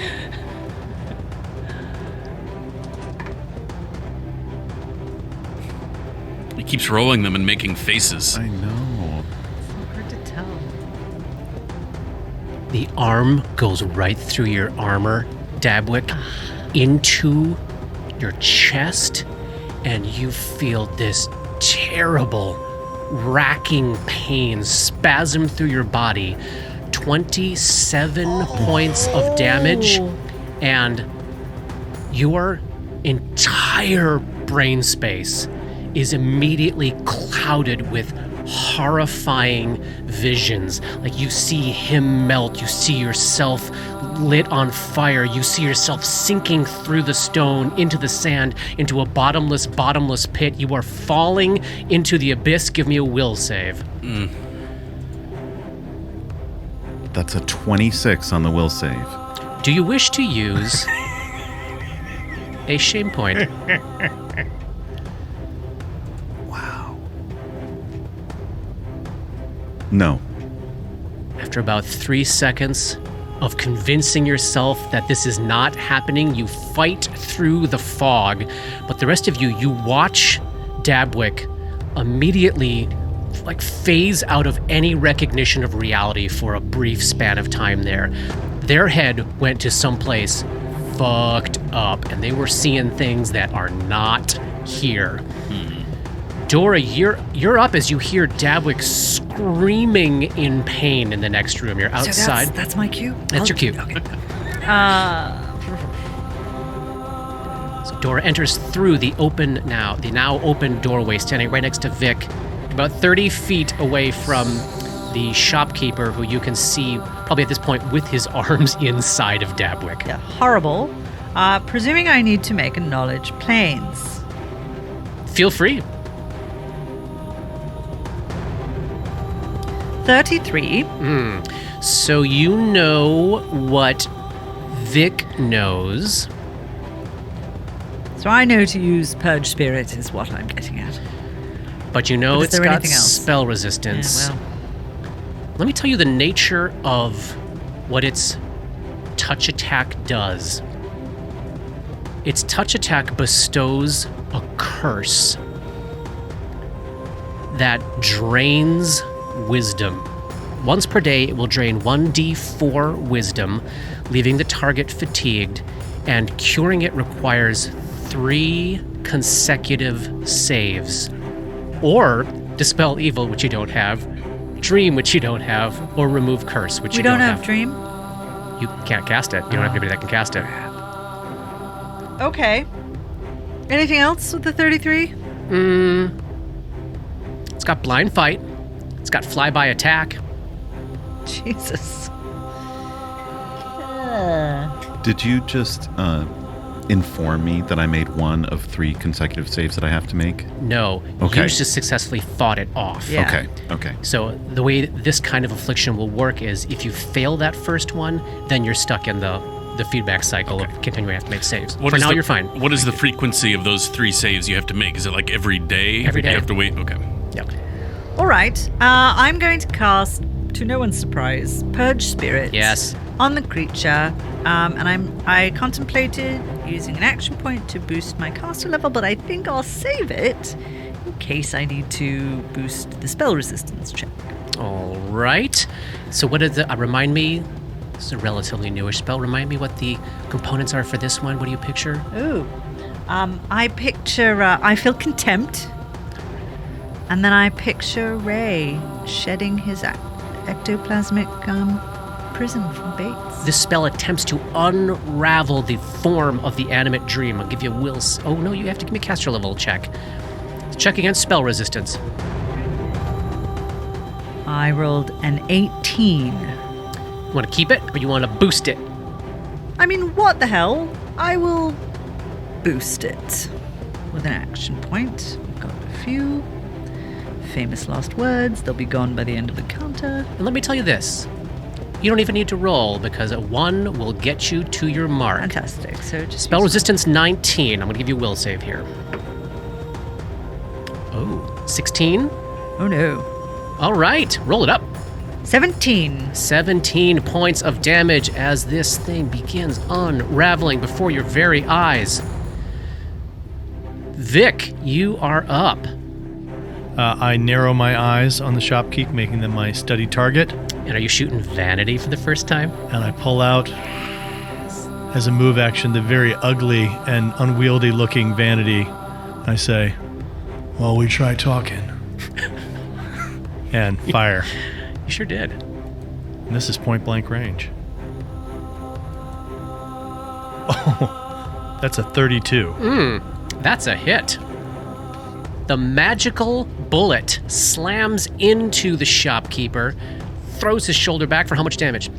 He keeps rolling them and making faces. I know. Hard to tell. The arm goes right through your armor, Dabwick, into your chest, and you feel this terrible, racking pain spasm through your body. 27 points of damage, and your entire brain space is immediately clouded with horrifying visions. Like you see him melt, you see yourself lit on fire, you see yourself sinking through the stone, into the sand, into a bottomless pit. You are falling into the abyss. Give me a will save. That's a 26 on the will save. Do you wish to use a shame point? Wow. No. After about 3 seconds of convincing yourself that this is not happening, you fight through the fog. But the rest of you watch Dabwick immediately phase out of any recognition of reality for a brief span of time there. Their head went to someplace fucked up, and they were seeing things that are not here. Dora, you're up as you hear Dabwick screaming in pain in the next room. You're outside. So that's my cue? That's your cue. Okay. So Dora enters through the now open doorway, standing right next to Vic, about 30 feet away from the shopkeeper, who you can see probably at this point with his arms inside of Dabwick. Yeah, horrible. Presuming I need to make a knowledge planes. Feel free. 33. So you know what Vic knows. So I know to use Purge Spirit is what I'm getting at. But you know But is it's there got anything else? spell resistance. Yeah, well, Let me tell you the nature of what its touch attack does. Its touch attack bestows a curse that drains wisdom. Once per day, it will drain 1d4 wisdom, leaving the target fatigued, and curing it requires 3 consecutive saves. Or dispel evil, which you don't have, dream, which you don't have, or remove curse, which we you don't don't have Dream? You can't cast it. You don't have anybody that can cast it. Okay. Anything else with the 33? It's got blind fight. It's got flyby attack. Jesus. Did you just inform me that I made one of 3 consecutive saves that I have to make? No, Okay. you just successfully fought it off. Yeah. Okay. So the way this kind of affliction will work is if you fail that first one, then you're stuck in the feedback cycle of continuing to have to make saves. For now, you're fine. What is the frequency of those 3 saves you have to make? Is it like every day? Every day. You have to wait? Okay. Yep. All right. I'm going to cast, to no one's surprise, Purge Spirit. Yes. On the creature. And I contemplated using an action point to boost my caster level, but I think I'll save it in case I need to boost the spell resistance check. All right. So what is the... remind me... This is a relatively newish spell. Remind me what the components are for this one. What do you picture? Ooh. I picture... I feel contempt. And then I picture Ray shedding his ectoplasmic prison from Bates. This spell attempts to unravel the form of the animate dream. I'll give you a will... Oh, no, you have to give me a caster level check. Check against spell resistance. I rolled an 18. You want to keep it, or you want to boost it? I mean, what the hell? I will boost it with an action point. We've got a few famous last words. They'll be gone by the end of the counter. And let me tell you this. You don't even need to roll, because a 1 will get you to your mark. Fantastic. So just Spell resistance 19. I'm going to give you a will save here. Oh, 16? Oh no. All right, roll it up. 17. 17 points of damage as this thing begins unraveling before your very eyes. Vic, you are up. I narrow my eyes on the shopkeep, making them my study target, And are you shooting Vanity for the first time? and I pull out, as a move action, the very ugly and unwieldy-looking Vanity. I say, Well, we try talking. and fire. You sure did. And this is point-blank range. Oh, that's a 32. That's a hit. The magical bullet slams into the shopkeeper, throws his shoulder back for how much damage?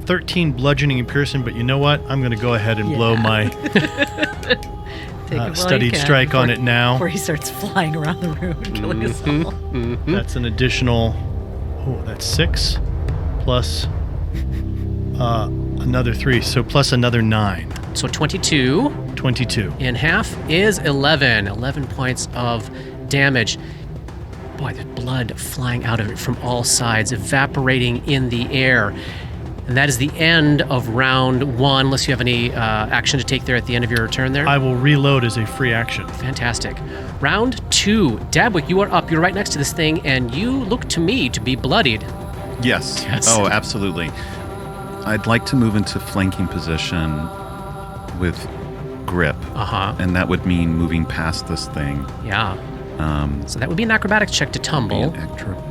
13 bludgeoning and piercing, but you know what? I'm going to go ahead and blow my Take it while you studied can strike on it now. before he starts flying around the room and killing us all. That's an additional, that's 6 plus another 3, so plus another 9. So 22 22. in half is 11. 11 points of damage. Boy, there's blood flying out of it from all sides, evaporating in the air. And that is the end of round 1, unless you have any action to take there at the end of your turn there. I will reload as a free action. Fantastic. Round 2. Dabwick, you are up. You're right next to this thing, and you look to me to be bloodied. Yes. Yes. Oh, absolutely. I'd like to move into flanking position with grip. Uh-huh. And that would mean moving past this thing. Yeah. So that would be an acrobatics check to tumble,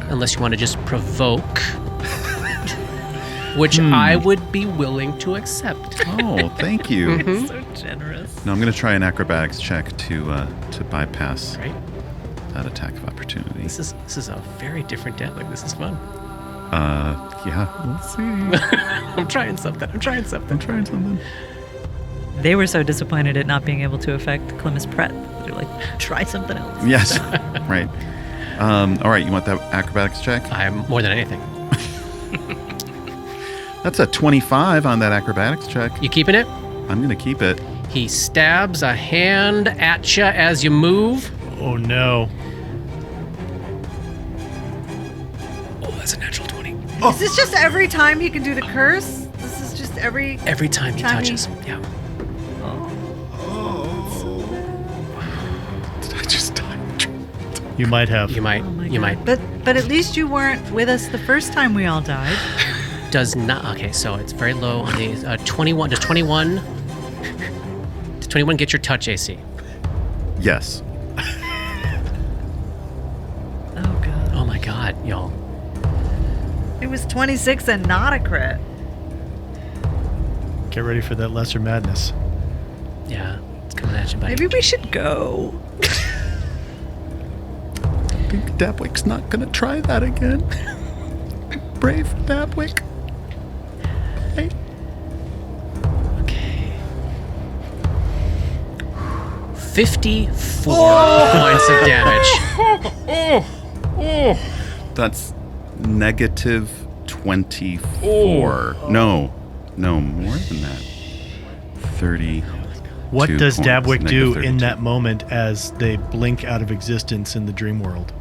unless you want to just provoke, which I would be willing to accept. Oh, thank you. So generous. No, I'm going to try an acrobatics check to bypass Right? that attack of opportunity. This is a very different Dabwick. This is fun. Yeah, we'll see. I'm trying something. I'm trying something. They were so disappointed at not being able to affect Clemis Pret. They're like, try something else. Yes, right. All right, you want that acrobatics check? I'm more than anything. That's a 25 on that acrobatics check. You keeping it? I'm going to keep it. He stabs a hand at you as you move. Oh no. Oh, that's a natural 20. Is this just every time he can do the curse? This is just every Time he Time he- touches. Yeah. Did I just die? You might have. You might. Oh my You God. might. But at least you weren't with us the first time we all died. Does not. Okay, so it's very low on the 21. Does 21? Does 21 get your touch AC? Yes. Oh God. Oh my God, y'all. It was 26 and not a crit. Get ready for that lesser madness. Yeah, it's coming at you, buddy. Maybe we should go. I think Dabwick's not going to try that again. Brave Dabwick. Hey. Okay. 54 points of damage. That's negative 24. No, more than that. 30. What 2 does points, Dabwick do negative in 32. that moment as they blink out of existence in the dream world?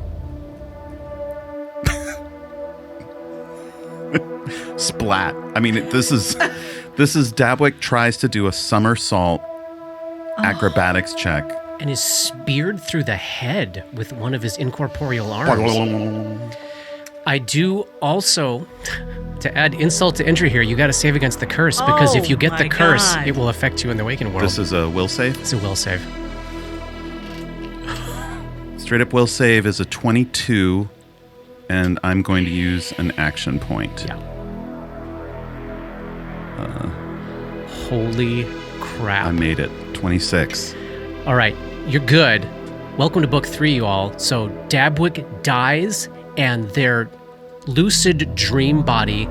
Splat. I mean, this is Dabwick tries to do a somersault acrobatics check. And is speared through the head with one of his incorporeal arms. I do also, to add insult to injury here, you got to save against the curse, because if you get the my curse, God. it will affect you in the waking world. This is a will save. It's a will save. Straight up will save is a 22, and I'm going to use an action point. Yeah. Holy crap. I made it. 26. All right, you're good. Welcome to book 3, you all. So Dabwick dies, and their lucid dream body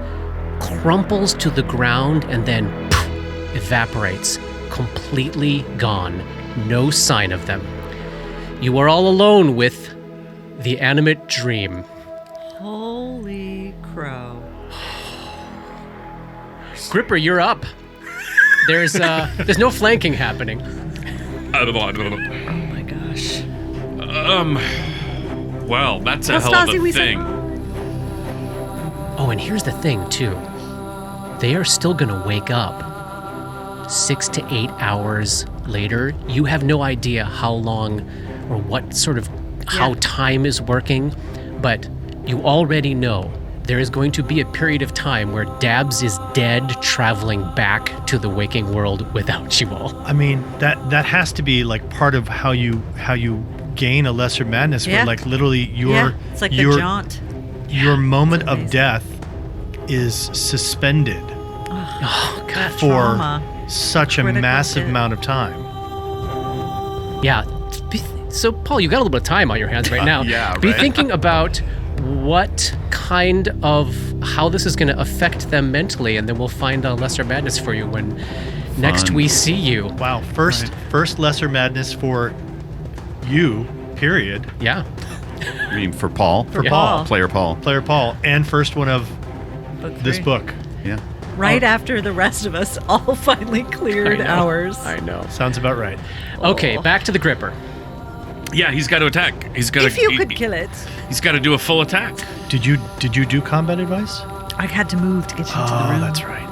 crumples to the ground and then evaporates, completely gone. No sign of them. You are all alone with the animate dream. Holy crow. Gripper, you're up. There's no flanking happening. Oh my gosh. Well, that's a Well, hell of Stassi, a we said- thing. Oh, and here's the thing, too. They are still going to wake up 6 to 8 hours later. You have no idea how long or what sort of how time is working, but you already know there is going to be a period of time where Dabs is dead, traveling back to the waking world without you all. I mean, that has to be like part of how you gain a lesser madness, Yeah. where like literally It's like the your jaunt. your moment of amazing. death is suspended Oh, God. That for trauma. such a Critical massive hit. amount of time. Yeah. So, Paul, you've got a little bit of time on your hands right now. Yeah, Be right. thinking about what kind of how this is going to affect them mentally, and then we'll find a lesser madness for you when next we see you. Wow. First lesser madness for you, period. Yeah. I mean, for Paul. For Yeah. Paul. Player Paul. Player Paul. And first one of Book this 3. book. Yeah. Right after the rest of us all finally cleared I know. ours. I know. Sounds about right. Okay, back to the Gripper. Yeah, he's got to attack. He's got If you could kill it. He's got to do a full attack. Did you do combat advice? I had to move to get you into the Oh, room. that's right.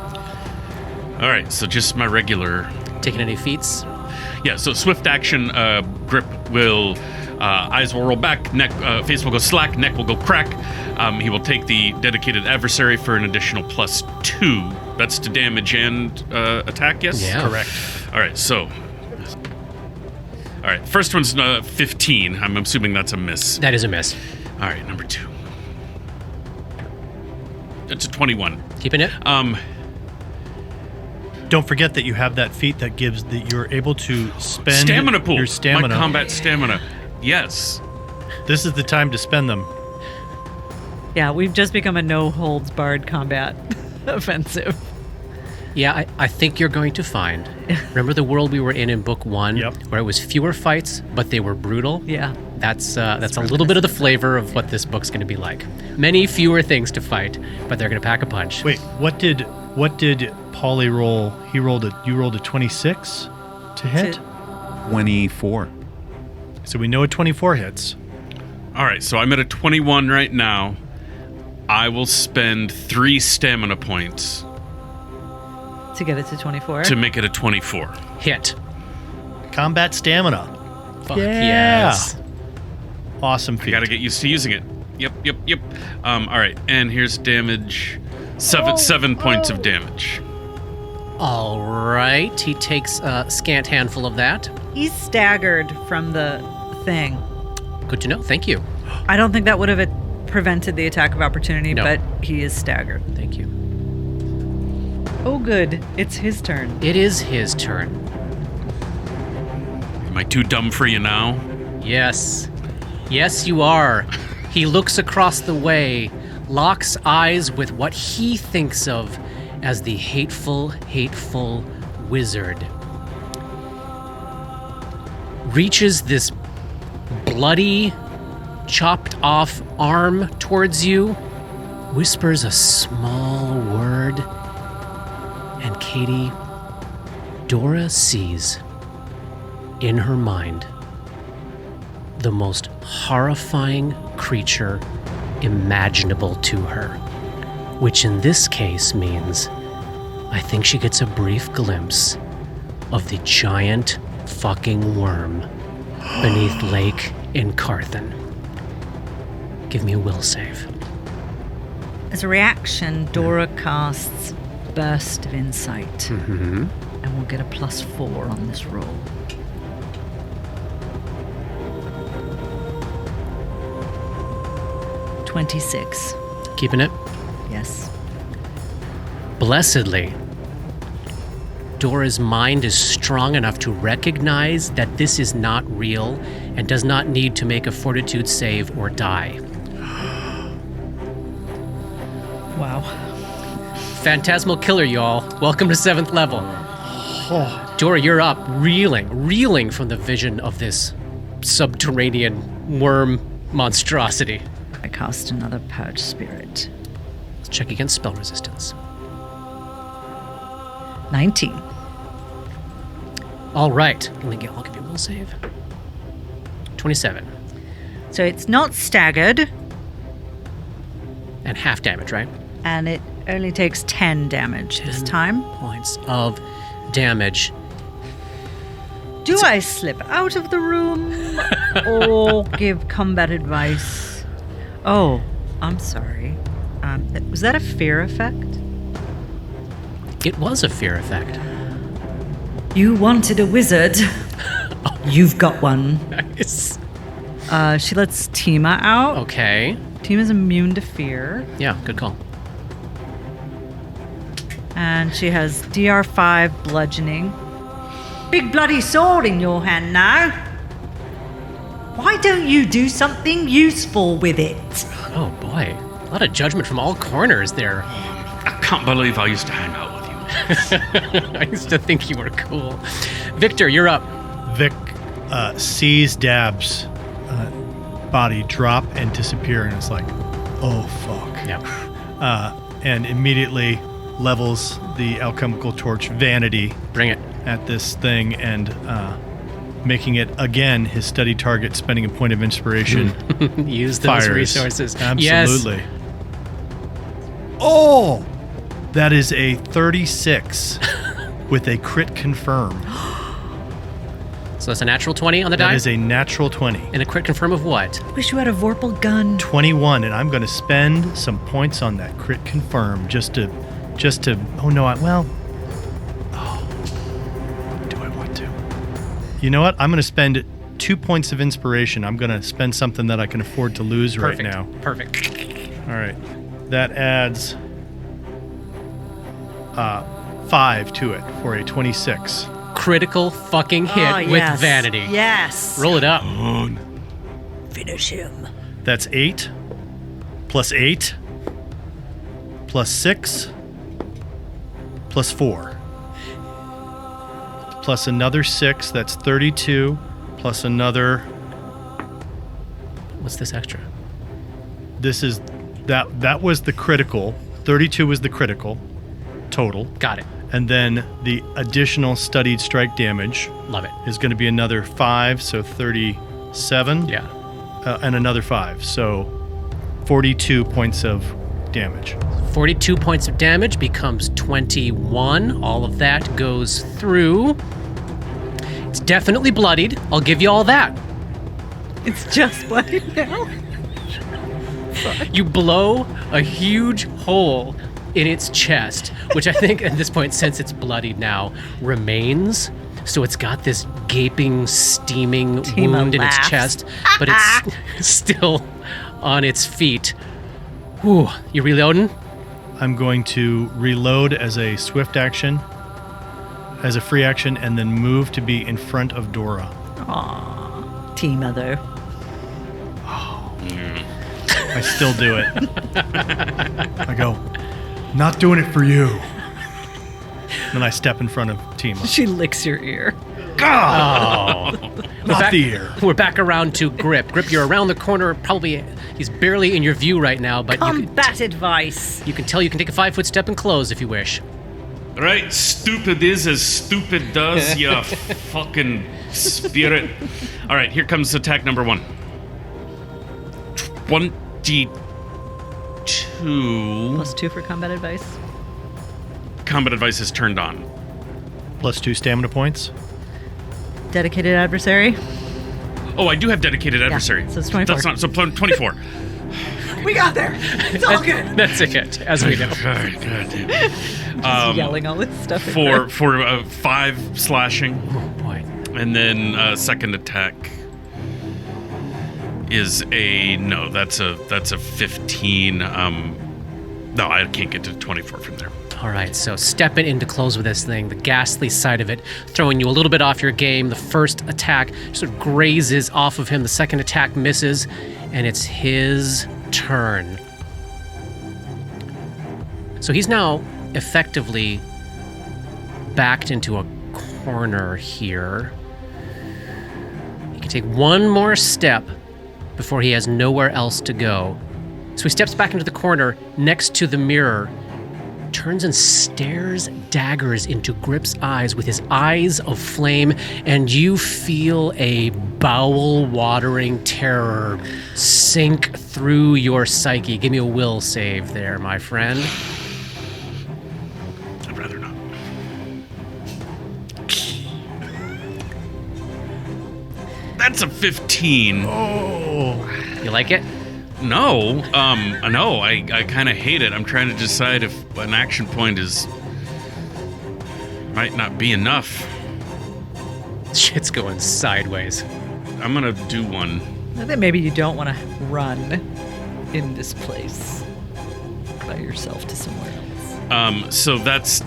All right, so just my regular. Taking any feats? Yeah, so swift action. Grip will. Eyes will roll back. Neck. Face will go slack. Neck will go crack. He will take the dedicated adversary for an additional +2. That's to damage and attack. Yes. Yeah. Correct. All right, so. All right, first one's 15. I'm assuming that's a miss. That is a miss. All right, number 2. It's a 21. Keeping it? Don't forget that you have that feat that gives that you're able to spend Stamina pool. your stamina. My combat stamina. Yes. This is the time to spend them. Yeah, we've just become a no-holds-barred combat offensive. Yeah, I think you're going to find. Remember the world we were in book 1, Yep. where it was fewer fights, but they were brutal? Yeah. That's a little bit of the flavor of what this book's going to be like. Many fewer things to fight, but they're going to pack a punch. Wait, what did Paulie roll? You rolled a 26 to hit? 24. So we know a 24 hits. All right, so I'm at a 21 right now. I will spend 3 stamina points To get it to 24. to make it a 24. Hit. Combat stamina. Fuck Yeah. yes. Awesome I feat. gotta get used to using it. Yep. All right, and here's damage. Seven points of damage. All right. He takes a scant handful of that. He's staggered from the thing. Good to know. Thank you. I don't think that would have prevented the attack of opportunity, No. but he is staggered. Thank you. Oh, good. It's his turn. It is his turn. Am I too dumb for you now? Yes. Yes, you are. He looks across the way, locks eyes with what he thinks of as the hateful, hateful wizard. Reaches this bloody, chopped off arm towards you, whispers a small word, and Katie, Dora sees in her mind the most horrifying creature imaginable to her, which in this case means I think she gets a brief glimpse of the giant fucking worm beneath Lake in Carthen. Give me a will save. As a reaction, Dora casts Burst of Insight. And we'll get a +4 on this roll. $26. Keeping it? Yes. Blessedly, Dora's mind is strong enough to recognize that this is not real and does not need to make a fortitude save or die. Wow. Phantasmal killer, y'all. Welcome to 7th level. Dora, you're up, reeling from the vision of this subterranean worm monstrosity. I cast another Purge Spirit. Let's check against spell resistance. 19. All right. I'll give you a will save. 27. So it's not staggered, And half damage, right? and it only takes 10 damage this time. Points of damage. Do I slip out of the room or give combat advice? Oh, I'm sorry. Was that a fear effect? It was a fear effect. You wanted a wizard. You've got one. Nice. She lets Tima out. Okay. Tima's immune to fear. Yeah, good call. And she has DR5 bludgeoning. Big bloody sword in your hand now. Why don't you do something useful with it? Oh boy, a lot of judgment from all corners there. I can't believe I used to hang out with you. I used to think you were cool. Victor, you're up. Vic sees Dab's body drop and disappear, and it's like, oh fuck. Yep. And immediately levels the alchemical torch Vanity Bring it. at this thing and making it again his study target, spending a point of inspiration. Use those Fires. resources. Absolutely. Yes. Oh, that is a 36 with a crit confirm. So that's a natural 20 on the That die? is a natural 20. And a crit confirm of what? Wish you had a Vorpal gun. 21, and I'm going to spend some points on that crit confirm just to oh no, do I want to? You know what? I'm going to spend 2 points of inspiration. I'm going to spend something that I can afford to lose Perfect. right now. Perfect. All right. That adds 5 to it for a 26. Critical fucking hit Oh, with yes. Vanity. Yes. Roll it up. Finish him. That's 8 plus 8 plus 6 plus 4 plus another 6. That's 32 plus another. What's this extra? This is that was the critical. 32 was the critical total. Got it. And then the additional studied strike damage Love it. is going to be another 5, so 37. Yeah. And another 5, so 42 points of damage. 42 points of damage becomes 21. All of that goes through. It's definitely bloodied. I'll give you all that. It's just bloody now. You blow a huge hole in its chest, which I think at this point, since it's bloodied now, remains. So it's got this gaping, steaming Tima wound in its laughs. chest, but it's still on its feet. Whew, you reloading? I'm going to reload as a swift action, as a free action, and then move to be in front of Dora. Aw. T-Mother. I still do it. I go, not doing it for you. Then I step in front of Tima. She licks your ear. Not the ear. We're back around to Grip. Grip, you're around the corner. Probably he's barely in your view right now, but Combat advice. you can tell you can take a 5-foot step and close if you wish. Right, stupid is as stupid does, you fucking spirit. All right, here comes attack number 1. 22. +2 for combat advice. Combat advice is turned on. +2 stamina points. Dedicated adversary. Oh, I do have dedicated adversary. so it's 24. That's not so 24. We got there. It's all good. That's it, as we know. Yelling all this stuff. For 5 slashing, Oh boy. and then second attack is that's a 15. No, I can't get to 24 from there. All right, so stepping into close with this thing, the ghastly side of it, throwing you a little bit off your game. The first attack sort of grazes off of him. The second attack misses, and it's his turn. So he's now effectively backed into a corner here. He can take one more step before he has nowhere else to go. So he steps back into the corner next to the mirror, turns and stares daggers into Grip's eyes with his eyes of flame, and you feel a bowel-watering terror sink through your psyche. Give me a will save there, my friend. I'd rather not. That's a 15. You like it? No, I kind of hate it. I'm trying to decide if an action point might not be enough. Shit's going sideways. I'm gonna do one. I think maybe you don't want to run in this place by yourself to somewhere else. So that's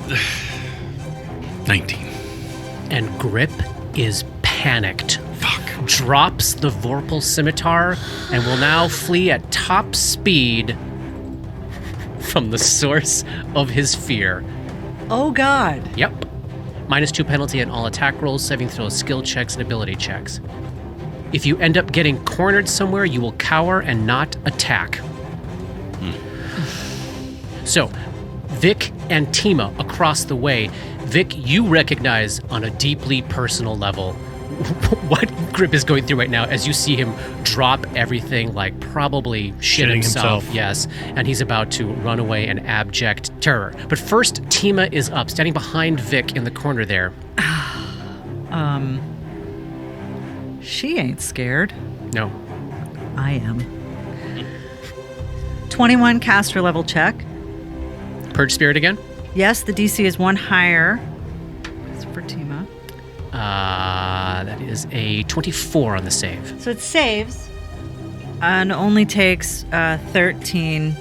19. And Grip is panicked. Fuck. drops the Vorpal scimitar and will now flee at top speed from the source of his fear. Oh, God. Yep. -2 penalty on all attack rolls, saving throws, skill checks, and ability checks. If you end up getting cornered somewhere, you will cower and not attack. So, Vic and Tima across the way. Vic, you recognize on a deeply personal level what Grip is going through right now as you see him drop everything, like probably shit himself. Yes, and he's about to run away in abject terror. But first, Tima is up, standing behind Vic in the corner there. She ain't scared. No. I am. 21 caster level check. Purge Spirit again? Yes, the DC is 1 higher. It's for Tima. That is a 24 on the save. So it saves and only takes 13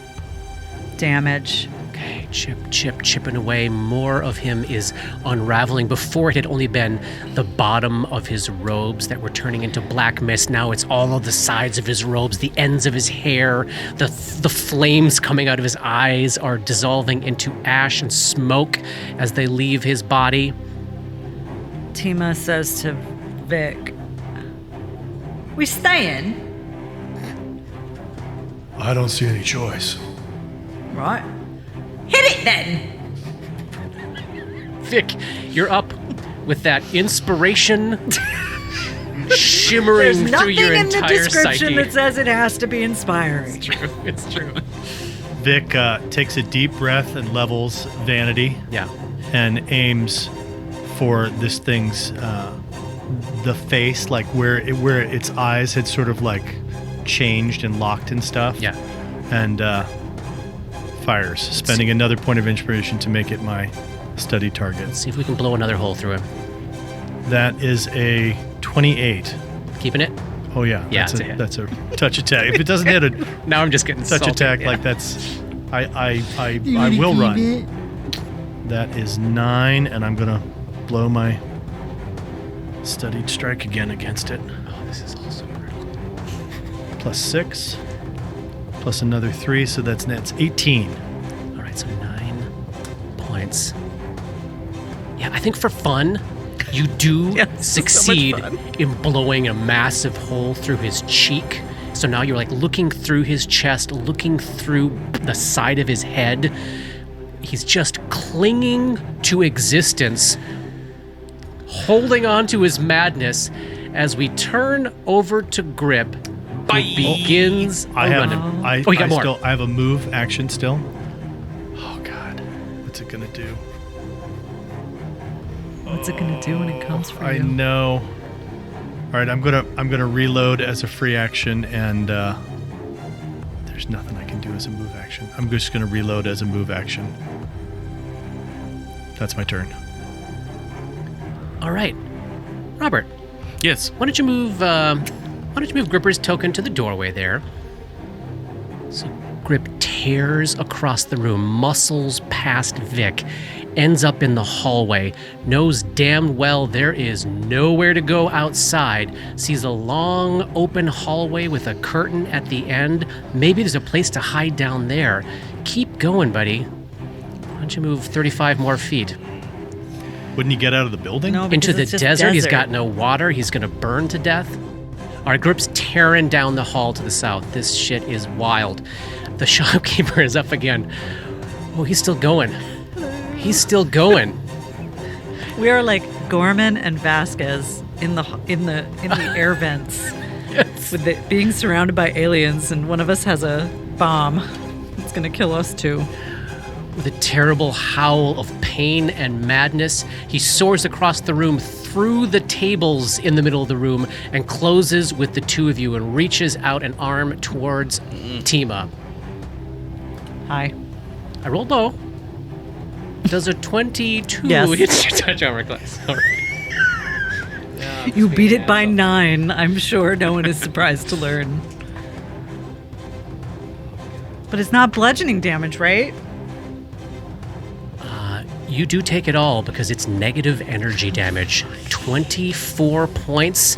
damage. Okay, chipping away. More of him is unraveling. Before it had only been the bottom of his robes that were turning into black mist. Now it's all of the sides of his robes, the ends of his hair, the flames coming out of his eyes are dissolving into ash and smoke as they leave his body. Tima says to Vic, "We staying?" I don't see any choice. Right. Hit it then! Vic, you're up with that inspiration shimmering There's through nothing your in the entire description psyche. that says it has to be inspiring. It's true. Vic takes a deep breath and levels Vanity Yeah. and aims for this thing's the face, like where its eyes had sort of like changed and locked and stuff. Yeah. And fires, spending another point of inspiration to make it my study target. See if we can blow another hole through him. That is a 28. Keeping it? Oh yeah, Yeah, that's it's a hit. that's a touch attack. If it doesn't hit a Now I'm just getting touch salty. attack, Yeah. like that's I will run. That is 9, and I'm gonna blow my studied strike again against it. Oh, this is also brutal. +6, plus another 3, so that's 18. All right, so 9 points. Yeah, I think for fun, you do succeed in blowing a massive hole through his cheek. So now you're like looking through his chest, looking through the side of his head. He's just clinging to existence, holding on to his madness as we turn over to Grip, who begins I a have run. I, Oh, you got I more. still I have a move action still. Oh god. What's it gonna do? What's it gonna do when it comes for I you? know. All right, I'm gonna reload as a free action, and there's nothing I can do as a move action. I'm just gonna reload as a move action. That's my turn. All right, Robert. Yes. Why don't you move Gripper's token to the doorway there? So Grip tears across the room, muscles past Vic, ends up in the hallway, knows damn well there is nowhere to go outside, sees a long open hallway with a curtain at the end. Maybe there's a place to hide down there. Keep going, buddy. Why don't you move 35 more feet? Wouldn't he get out of the building? No, Into because the it's just desert. He's got no water. He's going to burn to death. Our Grip's tearing down the hall to the south. This shit is wild. The shopkeeper is up again. Oh, he's still going. He's still going. We are like Gorman and Vasquez in the air vents, with it being surrounded by aliens, and one of us has a bomb. It's gonna kill us too. With a terrible howl of pain and madness, he soars across the room, through the tables in the middle of the room, and closes with the two of you and reaches out an arm towards Tima. Hi. I rolled low. Does a 22 Yes. hit your touch armor class? All right. You beat it by 9. I'm sure no one is surprised to learn. But it's not bludgeoning damage, right? You do take it all because it's negative energy damage. 24 points.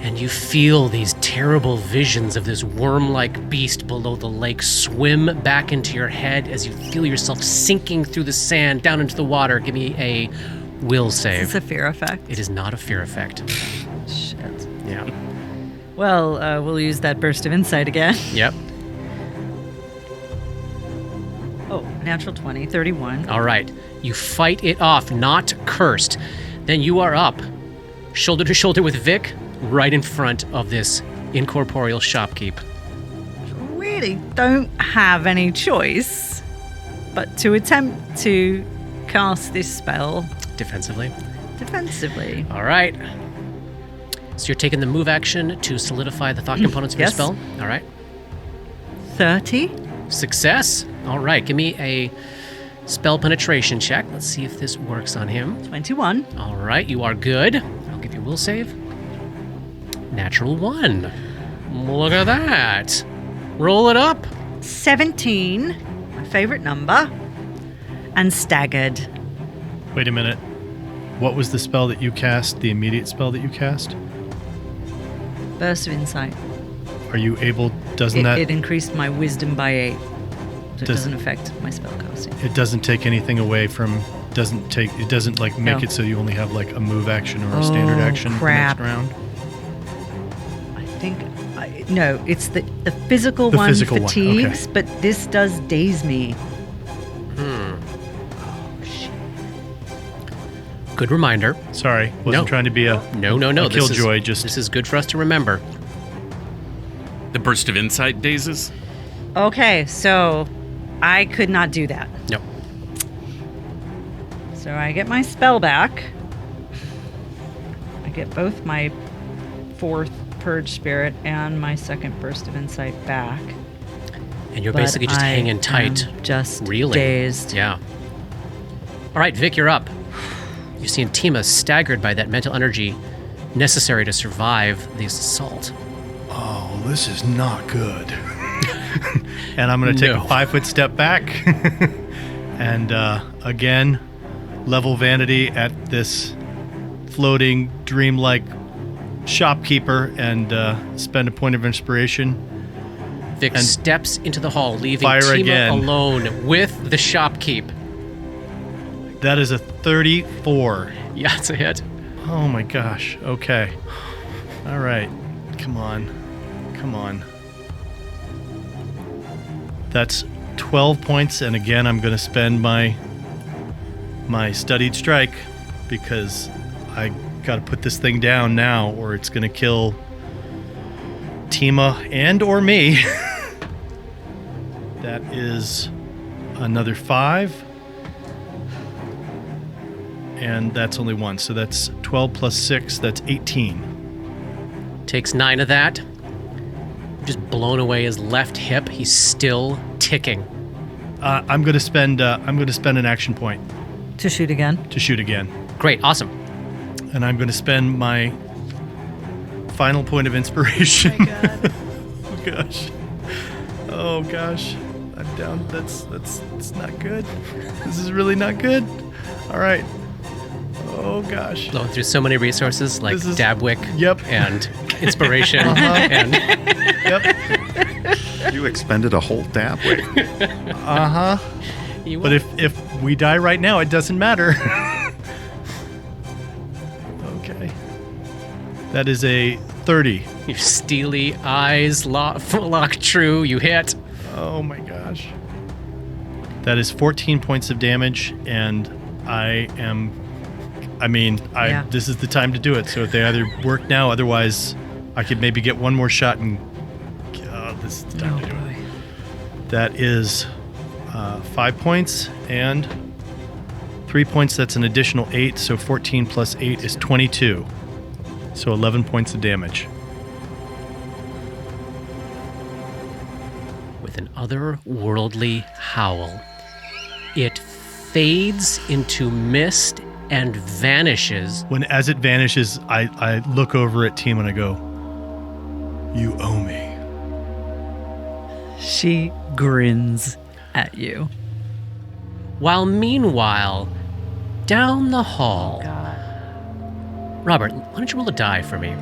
And you feel these terrible visions of this worm-like beast below the lake swim back into your head as you feel yourself sinking through the sand down into the water. Give me a will save. Is this a fear effect? It is not a fear effect. Shit. Yeah. Well, we'll use that burst of insight again. Yep. Oh, natural 20, 31. All right. You fight it off, not cursed. Then you are up, shoulder to shoulder with Vic, right in front of this incorporeal shopkeep. Really don't have any choice but to attempt to cast this spell Defensively. defensively. All right. So you're taking the move action to solidify the thought components of your Yes. spell. All right. 30. Success. All right. Give me a spell penetration check. Let's see if this works on him. 21. All right. You are good. I'll give you a will save. Natural 1. Look at that. Roll it up. 17. My favorite number. And staggered. Wait a minute. What was the spell that you cast? The immediate spell that you cast? Burst of insight. Are you able? Doesn't that? It increased my wisdom by 8. So it Does- doesn't affect my spell casting. It doesn't take anything away from. It doesn't like make No. it so you only have like a move action or a standard Oh, action crap. for next round. I think. No, it's the physical The one physical one, okay. fatigues, but this does daze me. Good reminder. Sorry, wasn't No. trying to be a No. a This killjoy. is, this is good for us to remember. The burst of insight dazes. Okay, so I could not do that. No. So I get my spell back. I get both my 4th Purge Spirit and my 2nd Burst of Insight back. And you're But basically just I hanging tight. am just reeling. dazed. Yeah. All right, Vic, you're up. You see Tima staggered by that mental energy necessary to survive this assault. Oh, this is not good. And I'm going to take No. a 5-foot step back. And again, level vanity at this floating, dreamlike shopkeeper and spend a point of inspiration. Vic And steps into the hall, leaving fire Tima again. alone with the shopkeep. That is a 34. Yeah, it's a hit. Oh my gosh. Okay. All right. Come on. Come on. That's 12 points, and again, I'm going to spend my studied strike because I got to put this thing down now, or it's going to kill Tima and or me. That is another 5. And that's only 1, so that's 12 plus 6, that's 18. Takes 9 of that. Just blown away his left hip. He's still ticking. I'm going to spend an action point To shoot again. to shoot again. Great, awesome. And I'm going to spend my final point of inspiration. Oh my God. Oh gosh. Oh gosh. I'm down. That's not good. This is really not good. All right. Oh gosh. Blowing through so many resources like This is- Dabwick Yep. and inspiration and Yep. You expended a whole dab. Wait. Uh-huh. you But if we die right now, it doesn't matter. Okay. That is a 30. your steely eyes lock true. You hit. Oh my gosh. That is 14 points of damage, and Yeah. this is the time to do it. So if they either work now, otherwise I could maybe get one more shot and this is the time to do it. That is 5 points and 3 points. That's an additional 8. So 14 plus 8 is 22. So 11 points of damage. With an otherworldly howl, it fades into mist and vanishes. As it vanishes, I look over at Team and I go, "You owe me." She grins at you. While meanwhile, down the hall, Robert, why don't you roll a die for me?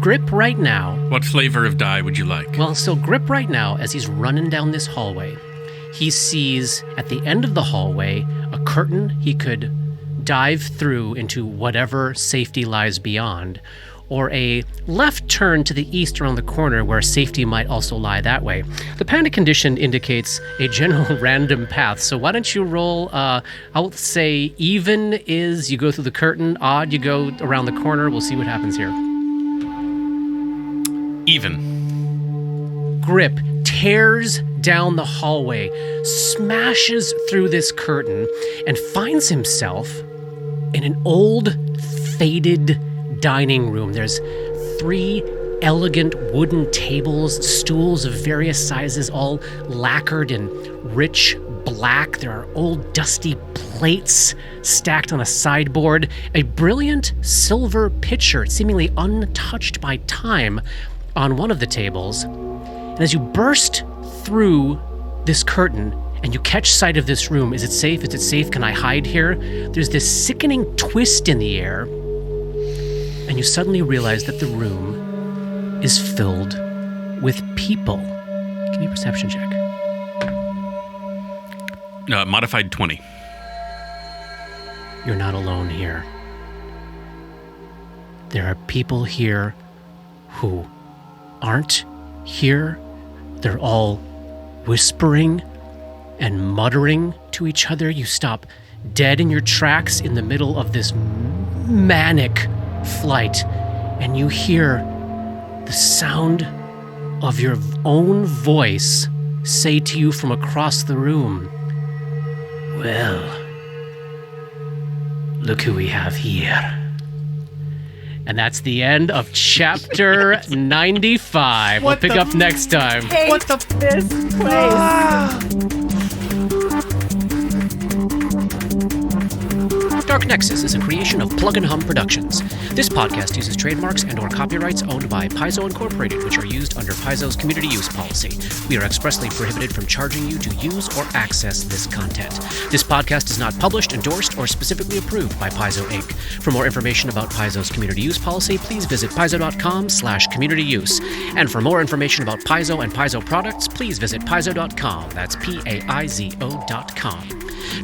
Grip right now. What flavor of dye would you like? Well, so Grip right now, as he's running down this hallway, he sees at the end of the hallway a curtain he could dive through into whatever safety lies beyond, or a left turn to the east around the corner where safety might also lie that way. The panic condition indicates a general random path, so why don't you roll, I'll say even is you go through the curtain, odd you go around the corner. We'll see what happens here. Even. Grip tears down the hallway, smashes through this curtain, and finds himself in an old, faded dining room. There's 3 elegant wooden tables, stools of various sizes, all lacquered in rich black. There are old dusty plates stacked on a sideboard, a brilliant silver pitcher, seemingly untouched by time, on one of the tables. And as you burst through this curtain and you catch sight of this room, is it safe? Is it safe? Can I hide here? There's this sickening twist in the air, and you suddenly realize that the room is filled with people. Give me a perception check. Modified 20. You're not alone here. There are people here who aren't here. They're all whispering and muttering to each other. You stop dead in your tracks in the middle of this manic flight, and you hear the sound of your own voice say to you from across the room, "Well, look who we have here." And that's the end of chapter 95. We'll pick up next time. What the this place? Dark Nexus is a creation of Plug and Hum Productions. This podcast uses trademarks and/or copyrights owned by Paizo Incorporated, which are used under Paizo's community use policy. We are expressly prohibited from charging you to use or access this content. This podcast is not published, endorsed, or specifically approved by Paizo Inc. For more information about Paizo's community use policy, please visit paizo.com/communityuse. And for more information about Paizo and Paizo products, please visit paizo.com. That's PAIZO.com.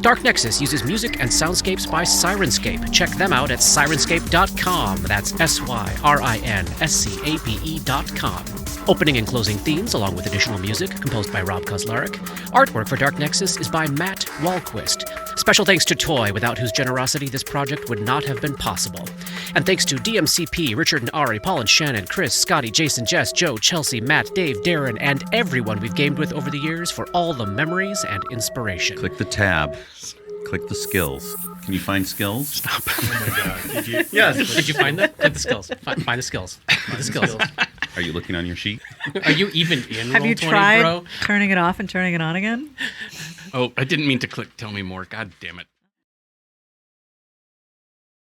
Dark Nexus uses music and soundscapes by Syrinscape. Check them out at syrinscape.com. That's SYRINSCAPE.com. Opening and closing themes, along with additional music, composed by Rob Kauzlaric. Artwork for Dark Nexus is by Matt Wahlquist. Special thanks to Toy, without whose generosity this project would not have been possible. And thanks to DMCP, Richard and Ari, Paul and Shannon, Chris, Scotty, Jason, Jess, Joe, Chelsea, Matt, Dave, Darren, and everyone we've gamed with over the years for all the memories and inspiration. Click the tab. Click the skills. Can you find skills? Stop. Oh my God. Yes. Did you find them? Click the skills. Find the skills. Find the skills. Are you looking on your sheet? Are you even in Have you Roll20, tried bro? turning it off and turning it on again? Oh, I didn't mean to click tell me more. God damn it.